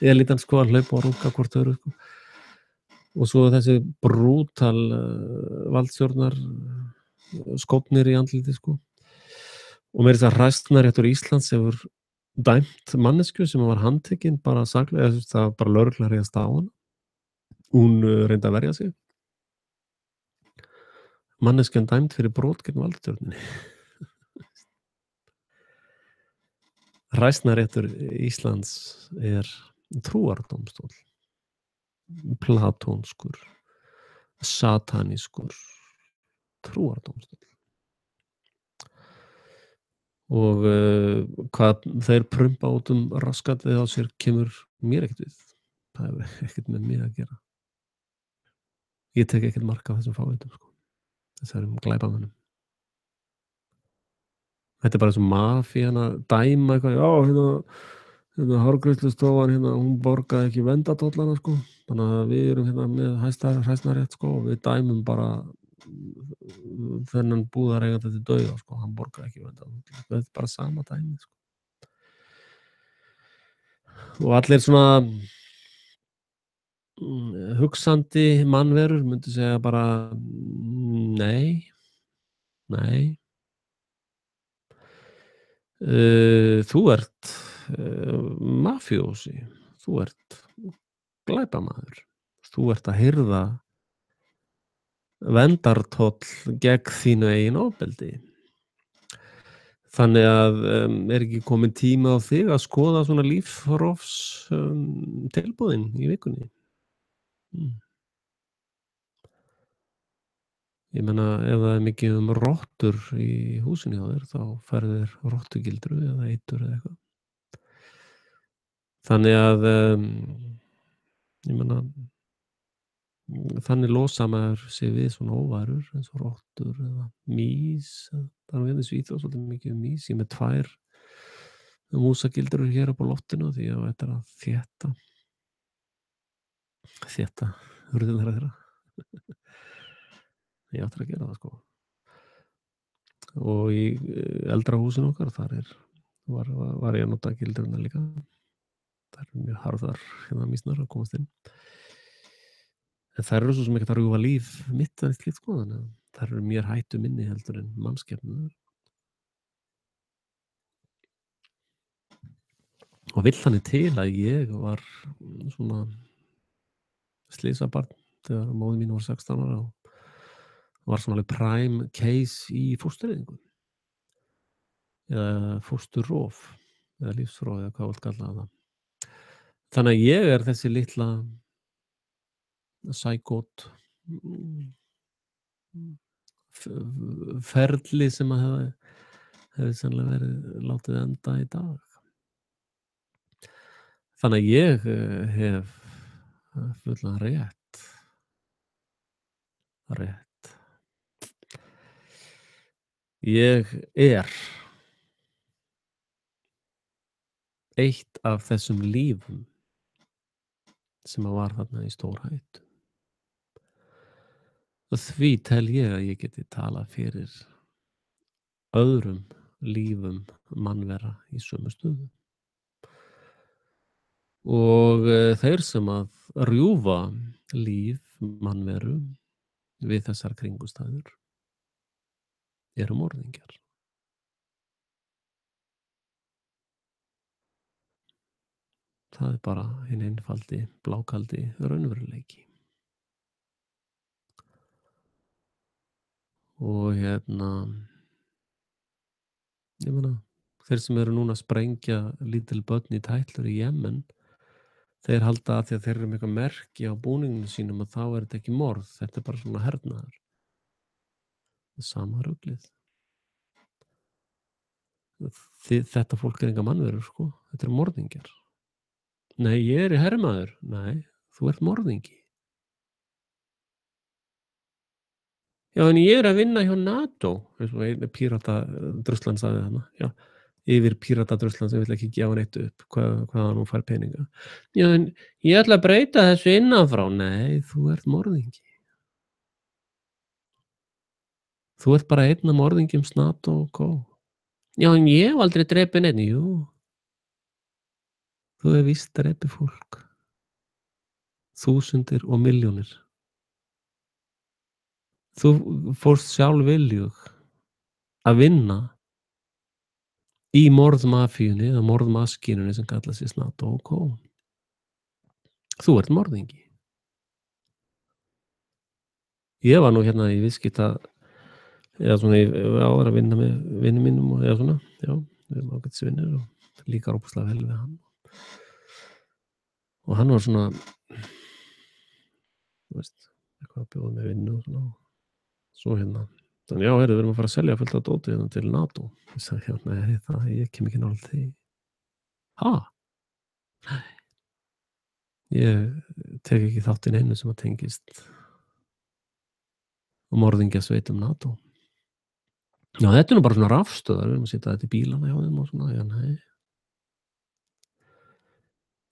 elítan, sko, að hlaupa og runga hvort öðru, sko. og svo þessi brútal valdstjórnar skófnir í andliti sko. Og meira þess að Hæstaréttur Íslands hefur dæmt manneskju sem var handtekin bara saklega, eða það var bara lögregla réðst á hana. Hún reyndi að verja sig. Manneskjan dæmd fyrir brot gegn valdstjórninni. Hæstaréttur Íslands er trúardómstóll, platónskur, satanískur trúardómstóll. Og hvað þeir prumpa út raskatið á sér kemur mér ekkert við. Það hefur ekkert með mig að gera. Ég tek ekkert mark á þessum fávitum sko. Þessum glæpamönnum. Þetta er bara eins og mafían að dæma eitthvað, já, hérna hárgreiðslustofan, hún borgaði ekki verndartollana sko. Þannig að við erum með Hæstarétt sko, og við dæmum bara þennan búðareiganda til dauða sko, hann borgaði ekki verndartollana. Þetta er bara sama dæmi sko. Og allir svona hugsandi mannverur myndu segja bara nei. Þú ert mafíósi, þú ert glæpamaður, þú ert að hirða verndartoll gegn þínu eigin ofbeldi. Þannig að er ekki kominn tími á þig að skoða svona lífsrofs tilboðin í vikunni? Ég meina, ef það er mikið rottur í húsinu hjá þér, þá færðu þér rottugildru eða eitur eða eitthvað. Þannig að ég meina, þannig losa maður sig við svona óværur eins og rottur eða mýs. Það er við Svíþjóð svolítið mikið mýs. Ég er með 2 músagildrur hér upp á loftinu því að þetta er að þétta hurðirnar þeirra. Ég átti að gera það sko. Og í eldra húsinu okkar þar var ég að nota gildruna líka. Það eru mjög harðar mýsnar að komast inn. En þær eru svo sem ekki að rjúfa líf mitt eða slíkt sko, þannig að þær eru mér hættu minni heldur en mannskepnur. Og vill þannig til að ég var svona slysabarn þegar móðir mín var 16 ára og var svona alveg prime case í fóstureyðingu eða fósturrof eða lífsrof eða hvað vilt kalla það. Þannig að ég er þessi litla sækót ferli sem að hefði sannlega verið látið enda í dag. Þannig að ég hef fullan rétt. Ég er eitt af þessum lífum sem að var þarna í stórhættu. Og því tel ég að ég geti talað fyrir öðrum lífum mannvera í sömu stöðu. Og þeir sem að rjúfa líf mannveru við þessar kringumstæður eru morðingjar. Það er bara hinn einfaldi, blákaldi raunveruleiki. Og ég meina, þeir sem eru núna að sprengja lítil börn í tætlur í Jemen, þeir halda að því að þeir eru með eitthvað merki á búninginu sínum að þá er þetta ekki morð, þetta er bara svona hernaður. Sama ruglið. Þetta fólk er enga mannverur sko, þetta eru morðingjar. Nei, ég er hermaður. Nei, þú ert morðingi. Já, en ég er að vinna hjá NATO, eins og einn Pírata-druslan sagði þarna. Já, yfir Pírata-druslan sem vill ekki gefa neitt upp, hvaðan hún fær peninga. Já, en ég ætla að breyta þessu innanfrá. Nei, þú ert morðingi. Þú ert bara einn af morðingjum NATO og Co. Já, en ég hef aldrei drepið neinn. Jú. Þú hefur víst drepið fólk. Þúsundir og milljónir Þú fórst sjálfviljug að vinna í morðmafíunni eða morðmaskínunni sem kallar sig NATO og Co. Þú ert morðingi. Ég var nú hérna í viðskipta eða svona var að vinna með vinum mínum og eða svona, já, við erum ágætisvinir og líkar óbúslega vel við hann. Og hann var svona, þú veist, eitthvað að bjóða með vinnu og svona. Svo hérna, þannig já, heyrðu, við erum að fara að selja fullt af dóti hérna til NATO. Ég sagði, já, nei, ég kem ekki nálægt því. Ha? Ég tek ekki þátt í neinu sem að tengist morðingjasveitum NATO. Já, þetta er nú bara svona rafstöðvar, við erum að setja þetta í bílana hjá þeim og svona, já, nei.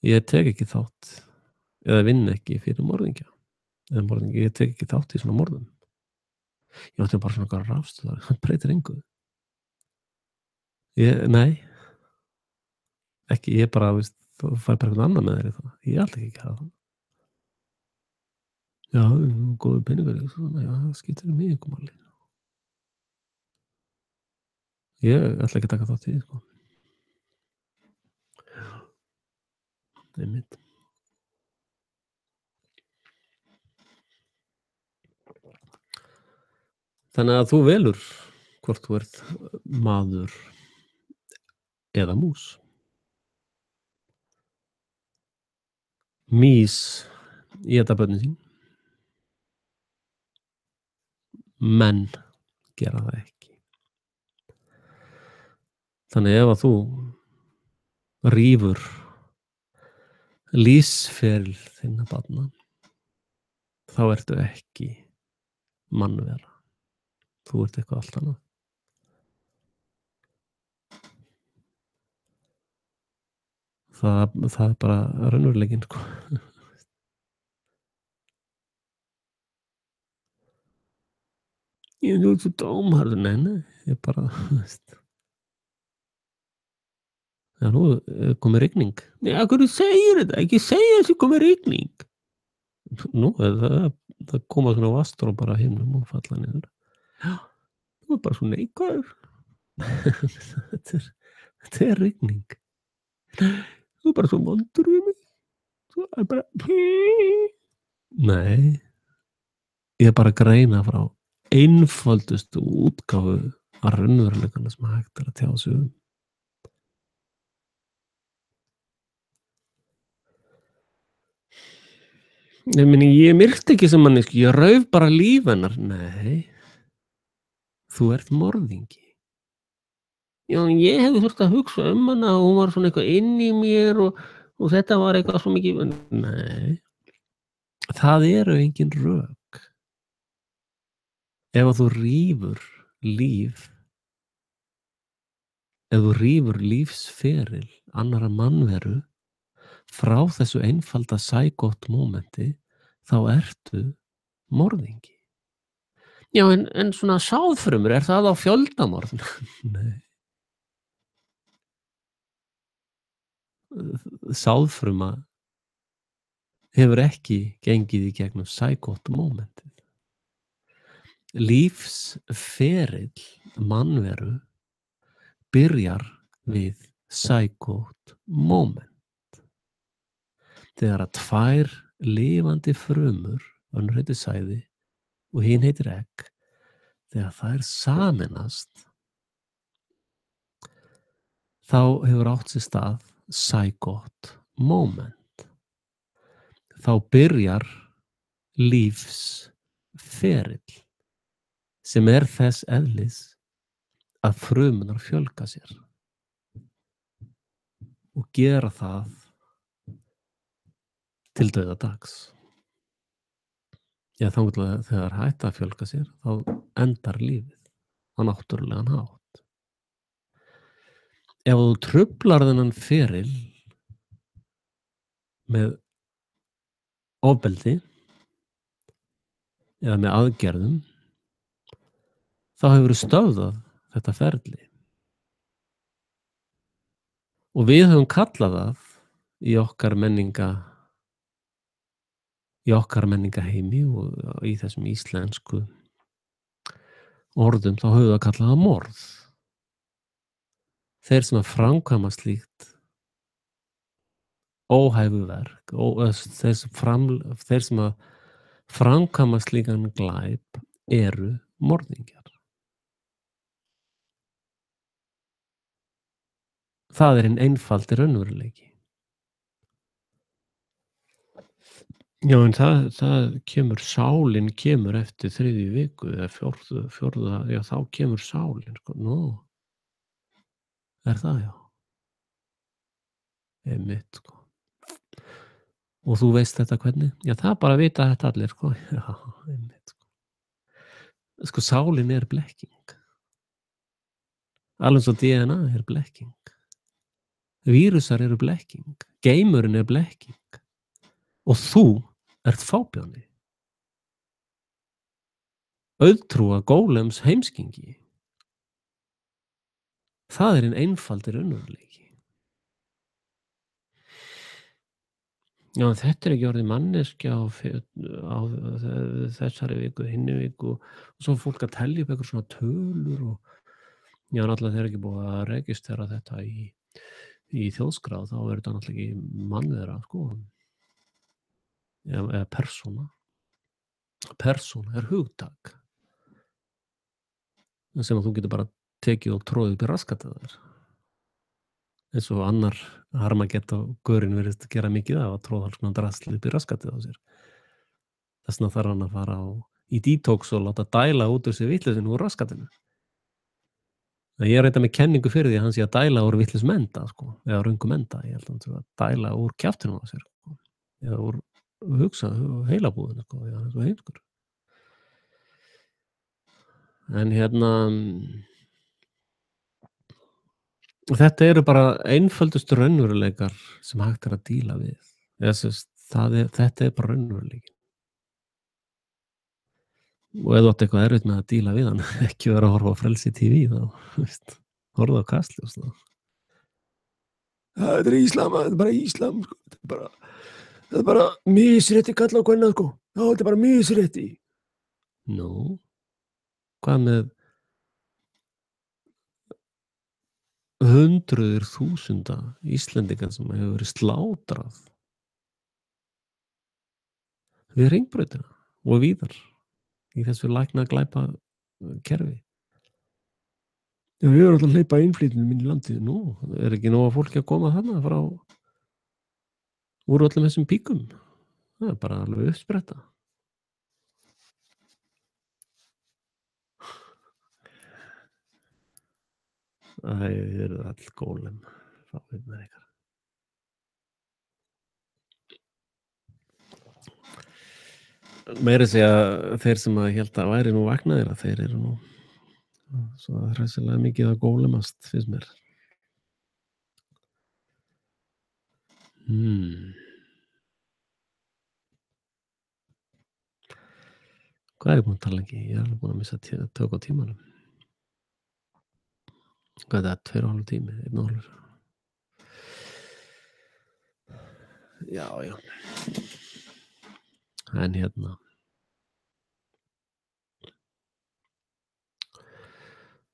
Ég tek ekki þátt eða vinn ekki fyrir morðingja. Eða morðingja, ég tek ekki þátt í svona morðum. Já, þetta er bara svona eitthvað rafstöðvar, það breytir engu. Nei, ekki, ég bara, veist, þú fær bara eitthvað annað með þér í það. Ég ætla ekki að gera það. Já, góður peningur, svona, já, það skiptir mig einhver máli. Ég ætla ekki að taka þátt í því, sko. Einmitt. Þannig að þú velur hvort þú ert maður eða mús. Mýs éta börnin sín. Menn gera það ekki. Þannig ef að þú rífur lífsferil þinna barna, þá ertu ekki mannvera. Þú ert eitthvað allt annað. Það er bara raunveruleikinn, sko. Ég er svo dómharður, nei, ég bara, veist. Já, nú er komið rigning. Nei, af hverju segir þetta? Ekki segja þessi komið rigning. Nú er það koma svona vastur og bara himnum og falla niður. Já, nú er bara svo neikvæður. Þetta er rigning. Þú er bara svo vondur við mig. Þú er bara... Nei, ég er bara að greina frá einföldustu útgáfu af raunveruleikanum sem hægt er að tjá sig um. Ég meni, ég myrti ekki sem manneski, ég rauf bara líf hennar. Nei, þú ert morðingi. Já, ég hefði þurft að hugsa um hana og hún var svona eitthvað inn í mér og þetta var eitthvað svo mikið. Nei, það eru engin rök. Ef að þú rífur líf, ef þú rífur lífsferil annarra mannveru frá þessu einfalda psykot momenti, þá ertu morðingi. Já, en svona sáðfrumur, er það á fjöldamorð? Nei. Sáðfruma hefur ekki gengið í gegnum psykot momentið. Lífsferill mannveru byrjar við psykot moment. Þegar að tvær lifandi frumur, önnur heitir sæði og hin heitir egg, þegar þær sameinast, þá hefur átt sér stað psykot moment. Þá byrjar lífsferill sem er þess eðlis að frumunar fjölga sér og gera það til dauðadags. Já, þegar þær hætta að fjölga sér, þá endar lífið á náttúrulegan hátt. Ef þú truflar þennan feril með ofbeldi eða með aðgerðum, þá hefur stöðvað þetta ferli. Og við höfum kallað það í okkar menningaheimi og í þessum íslensku orðum þá höfum við að kalla það morð. Þeir sem að framkvæma slíkt óhæfuverk, þeir sem að framkvæma slíkan glæp eru morðingjar. Það er hinn einfaldi raunveruleiki. Já, en sálin kemur eftir 3. viku eða 4., já, þá kemur sálin, sko. Nú, er það, já. Einmitt, sko. Og þú veist þetta hvernig? Já, það bara vita þetta allir, sko. Já, einmitt, sko. Sko, sálin er blekking. Alveg eins og DNA er blekking. Vírusar eru blekking. Geimurinn er blekking. Og þú ert fábjáni. Auðtrúa gólems heimskingi. Það er hinn einfaldi raunveruleiki. Já, en þetta er ekki orðið manneskja á þessari viku, hinni viku, og svo fólk að telja upp eitthvað svona tölur og já, náttúrulega þeir ekki búið að registera þetta í þjóðskrá, þá er þetta náttúrulega ekki mannvera, sko, eða persóna. Persóna er hugtak sem að þú getur bara tekið og tróðið upp í raskatið þér. Eins og annar Armageddon-gaurinn virðist gera mikið af að tróða alls konar drasl upp í raskatið á sér. Þess vegna þarf hann að fara í detox og láta dæla út úr sér vitleysinu úr raskatinu. Ég er með kenningu fyrir því að hann sé að dæla úr vitleysum enda, sko, eða röngum enda. Ég held að hann sé að dæla úr kjaftinum á sér, sko, eða úr heilabúðinu, sko, eða hann er svo heimskur. En þetta eru bara einföldustu raunveruleikar sem hægt er að díla við. Þetta er bara raunveruleikin. Og ef þú átt eitthvað erfitt með að díla við hann, ekki vera að horfa á Frelsi TV þá, horfa á Kastljós þá. Þetta er íslam, þetta er bara íslam, sko. Þetta er bara misrétti kalla á kvenna, sko. Já, þetta er bara misrétti. Nú, hvað með hundruðir þúsunda Íslendinga sem hefur verið slátrað við Hringbrautina og víðar í þessu læknaglæpa kerfi. Já, við erum alltaf að hleypa innflytjendum inn í landið. Nú, er ekki nóg að fólki að koma þarna frá úr öllum þessum píkum? Það er bara alveg uppspretta. Þið eru all gólem, fáviðnar ykkar. Meira segja þeir sem að held að væri nú vaknaðir að þeir eru nú svo hræsilega mikið að gólemast, finnst mér. Hvað er ég búin að tala lengi? Ég er alveg búin að missa tök á tímanum. Hvað er það? 2,5 tími? 1,5? Já. En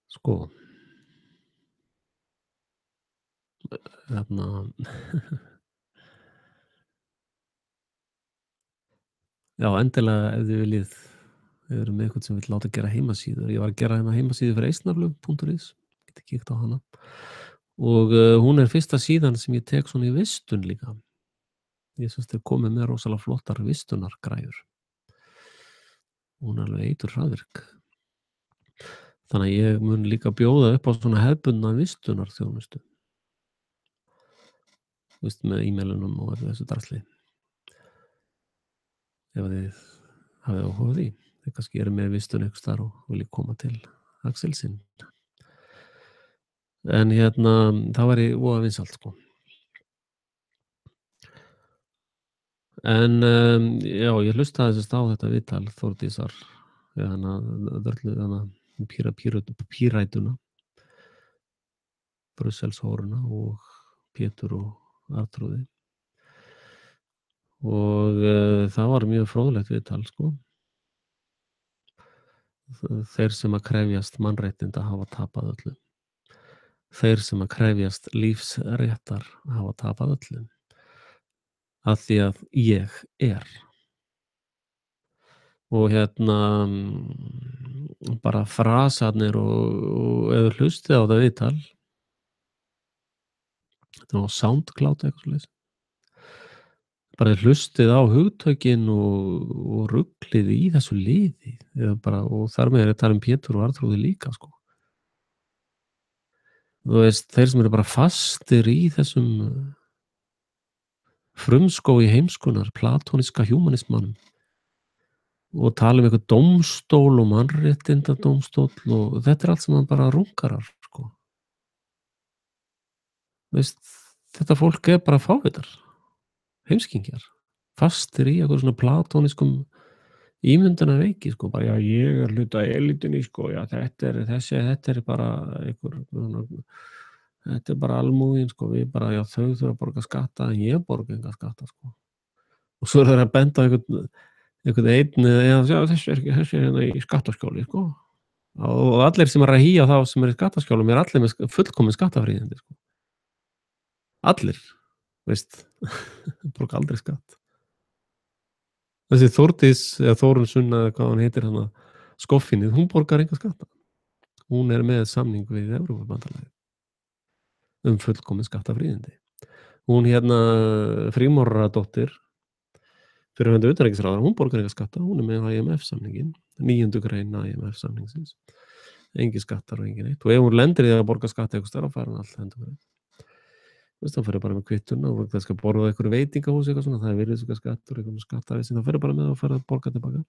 sko, já, endilega ef þið viljið, við erum með eitthvað sem vill láta gera heimasíður. Ég var að gera heimasíðu fyrir eisnarlög.is, getið kíkt á hana. Og hún er fyrsta síðan sem ég tek svona í vistun líka. Ég syns þeir komið með rosalega flottar vistunargræjur. Hún er alveg eitur hraðvirk. Þannig að ég mun líka bjóða upp á svona hefðbundna vistunarþjónustu. Með e-mailunum og þessu drasli. Ef þið hafið áhuga á því. Þið kannski eru með vistun einhvers staðar og viljið koma til Axelsinn. En það væri voða vinsælt, sko. En já, ég hlustaði þess á þetta viðtal Þórdísar pírætuna, Brusselshóruna og Pétur og Arnþrúði. Og það var mjög fróðlegt viðtal, sko. Þeir sem að krefjast mannréttinda hafa tapað öllu. Þeir sem að krefjast lífsréttar hafa tapað öllu. Af því að ég er. Og bara frasarnir og ef þú hlustið á það viðtal, þetta var á SoundCloud eitthvað svoleiðis. Bara þið hlustið á hugtökin og ruglið í þessu liði eða bara, og þar með er ég að tala um Pétur og Arnþrúði líka, sko. Þú veist, þeir sem eru bara fastir í þessum frumskógi heimskunnar, platóníska hjúmanismanum og tala um eitthvað dómstól og mannréttindadómstól og þetta er allt sem hann bara rungarar, sko. Þú veist, þetta fólk er bara fávitar, heimskingjar, fastir í eitthvað svona platónískum ímyndunarveiki, sko, bara já, ég er hluti af elítunni, sko, já, þetta er bara einhver svona, þetta er bara almúgin, sko, við bara, já, þau þurfa að borga skatta en ég borga enga skatta, sko. Og svo er þeir að benda á einhvern einn, já, þessi er hérna í skattaskjóli, sko. Og allir sem eru að hýja þá sem eru í skattaskjólum er allir með fullkomin skattafríðindi, sko. Allir, veist, borga aldrei skatt. Þessi Þórdís eða Þórunn Sunna eða hvað hún heitir hana, skoffinnið, hún borgar enga skatta. Hún er með samning við Evrópubandalagið fullkomin skattafríðindi. Hún Frímóraradóttir, fyrrverandi utanríkisráðherra, hún borgar enga skatta, hún er með IMF-samninginn, 9. grein IMF-samningsins. Engir skattar og engin eitt. Og ef hún lendir í að borga skatt einhvers staðar, þá fær hún allt hendur fyrir. Þú veist, þá fer bara með kvittuna og það skal borða einhverju veitingahús eitthvað svona, það er virðisaukaskattur, eitthvað skattavísin, þá fer bara með og fer að borga tilbaka.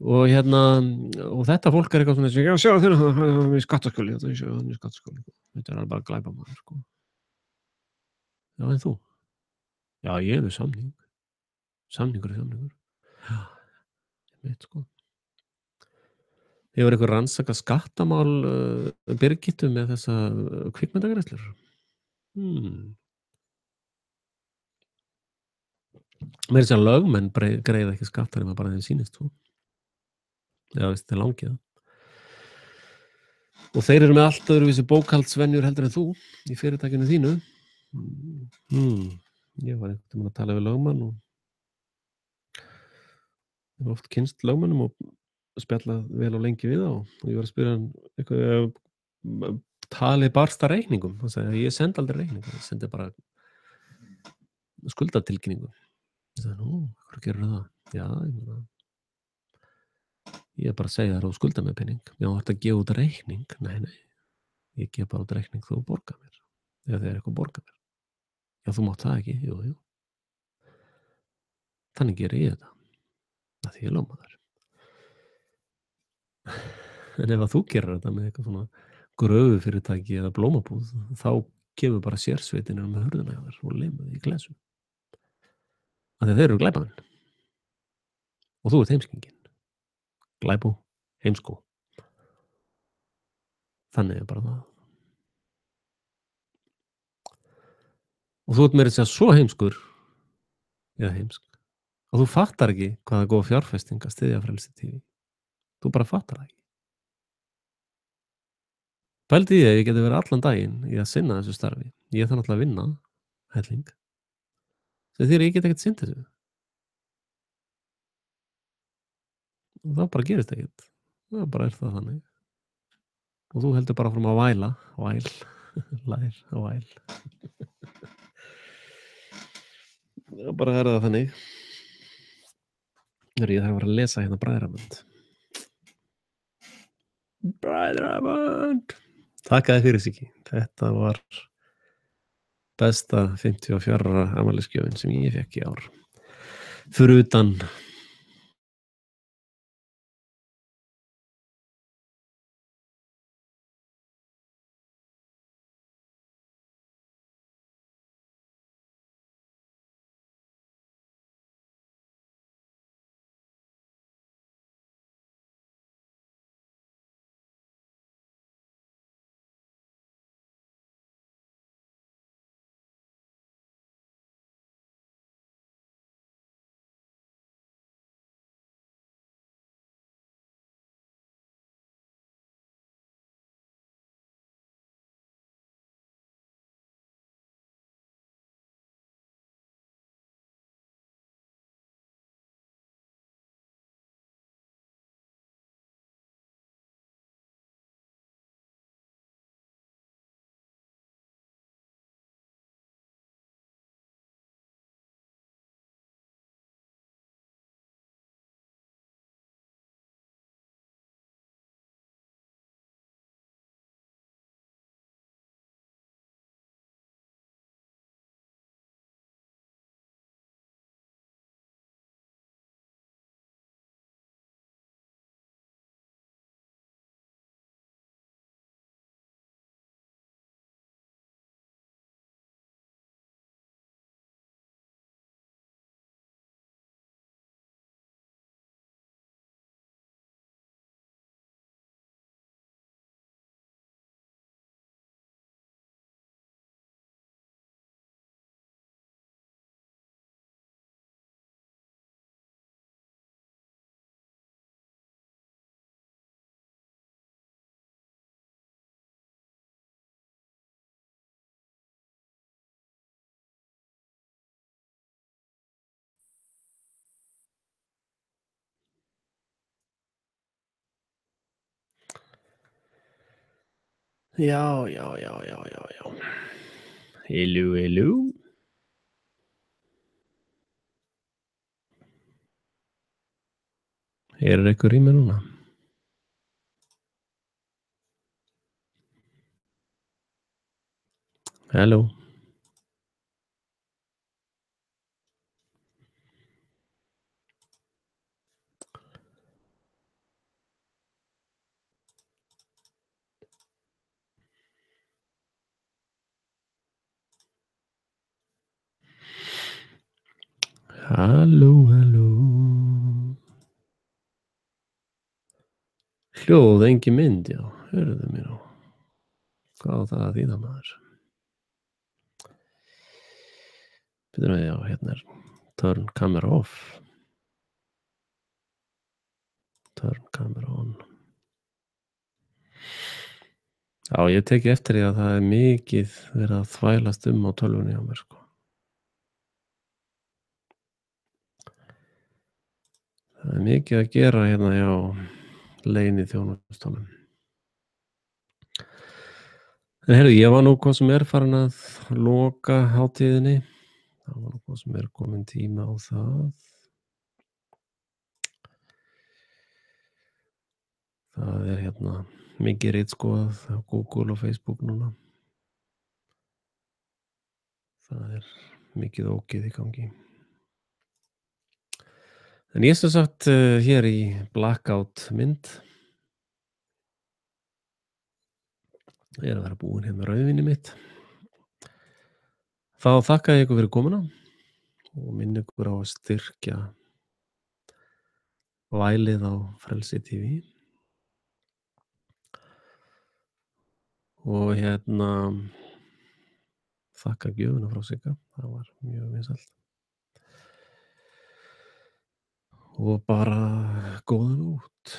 Og og þetta fólk er eitthvað svona, já, sjá þeirra, það er í skattaskjóli, þetta er bara glæpamaður, sko. Já, en þú? Já, ég er með samning. Samningur er samningur. Já, ég veit, sko. Hefur einhver rannsakað skattamál Birgittu með þessa kvikmyndagreiðslur? Meira að segja lögmenn greiða ekki skattar nema bara þeim sýnist, sko. Já, veist, þeir langið það. Og þeir eru með allt öðruvísi bókhaldsvenjur heldur en þú í fyrirtækinu þínu. Ég var einhvern veginn að tala við lögmann og ég var oft kynnst lögmannum og spjallað vel og lengi við þá og ég var að spyrja hann eitthvað talið barst að reikningum. Hann sagði að ég sendi aldrei reikninga, ég sendi bara skuldatilkynningu. Ég sagði, nú, hvað gerur það? Já, ég er bara að segja þér að þú skulda með penning. Já, þetta gefa út reikning? Nei, ég gef bara út reikning þú borgar mér. Eða þegar eitthvað borgar mér. Já, þú mátt það ekki? Jú. Þannig gerir ég þetta. Það því ég lögmaður. En ef að þú gerir þetta með eitthvað svona gröfufyrirtæki eða blómabúð, þá gefur bara sérsveitin með hurðina hjá þér og lemur í glesu. Af því að þeir eru glæpamenn. Og þú ert heimskingin. Glæpó, heimskó. Þannig er bara það. Og þú ert meira að segja svo heimskur eða heimsk og þú fattar ekki hvað er góð fjárfesting að styðja Frelsi TV. Þú bara fattar það ekki. Pældi í því að ég geti verið allan daginn í að sinna þessu starfi. Ég þarf náttúrulega að vinna helling. Þegar ég get ekkert sinnt þessu. Og það bara gerist ekkert. Það bara er það þannig. Og þú heldur bara fram að væla. Lær og væl. Það bara er það þannig. Ég þarf að vera að lesa hérna Bræðramönd. Þakkaði fyrir Siggi. Þetta var besta 54. afmælisgjöfin sem ég fekk í ár. Fyrir utan Já, já, já, já, já, já. Hello, hello. Er einhver í mér núna? Hello. Halló, halló. Hljóð, engin mynd, já. Hörðu mér nú. Hvað á það að þýða, maður? Bíddu nú við, já, hérna er turn camera off. Turn camera on. Já, ég teki eftir því að það er mikið verið að þvælast á tölvunni á mér, sko. Það er mikið að gera hérna hjá leyniþjónustunum. En heyrðu, ég var nú hvað sem er farin að loka hátíðinni. Það var nú hvað sem er komin tími á það. Það er hérna mikið ritskoðað á Google og Facebook núna. Það er mikið ógeð í gangi. En ég sem sagt hér í blackout mynd. Ég er að vera búinn hérna með rauðvínið mitt. Þá þakka ég ykkur fyrir komuna og minni ykkur á að styrkja vælið á Frelsi TV. Og hérna þakka gjöfuna frá Sigga. Það var mjög vinsælt. Og bara góða nótt.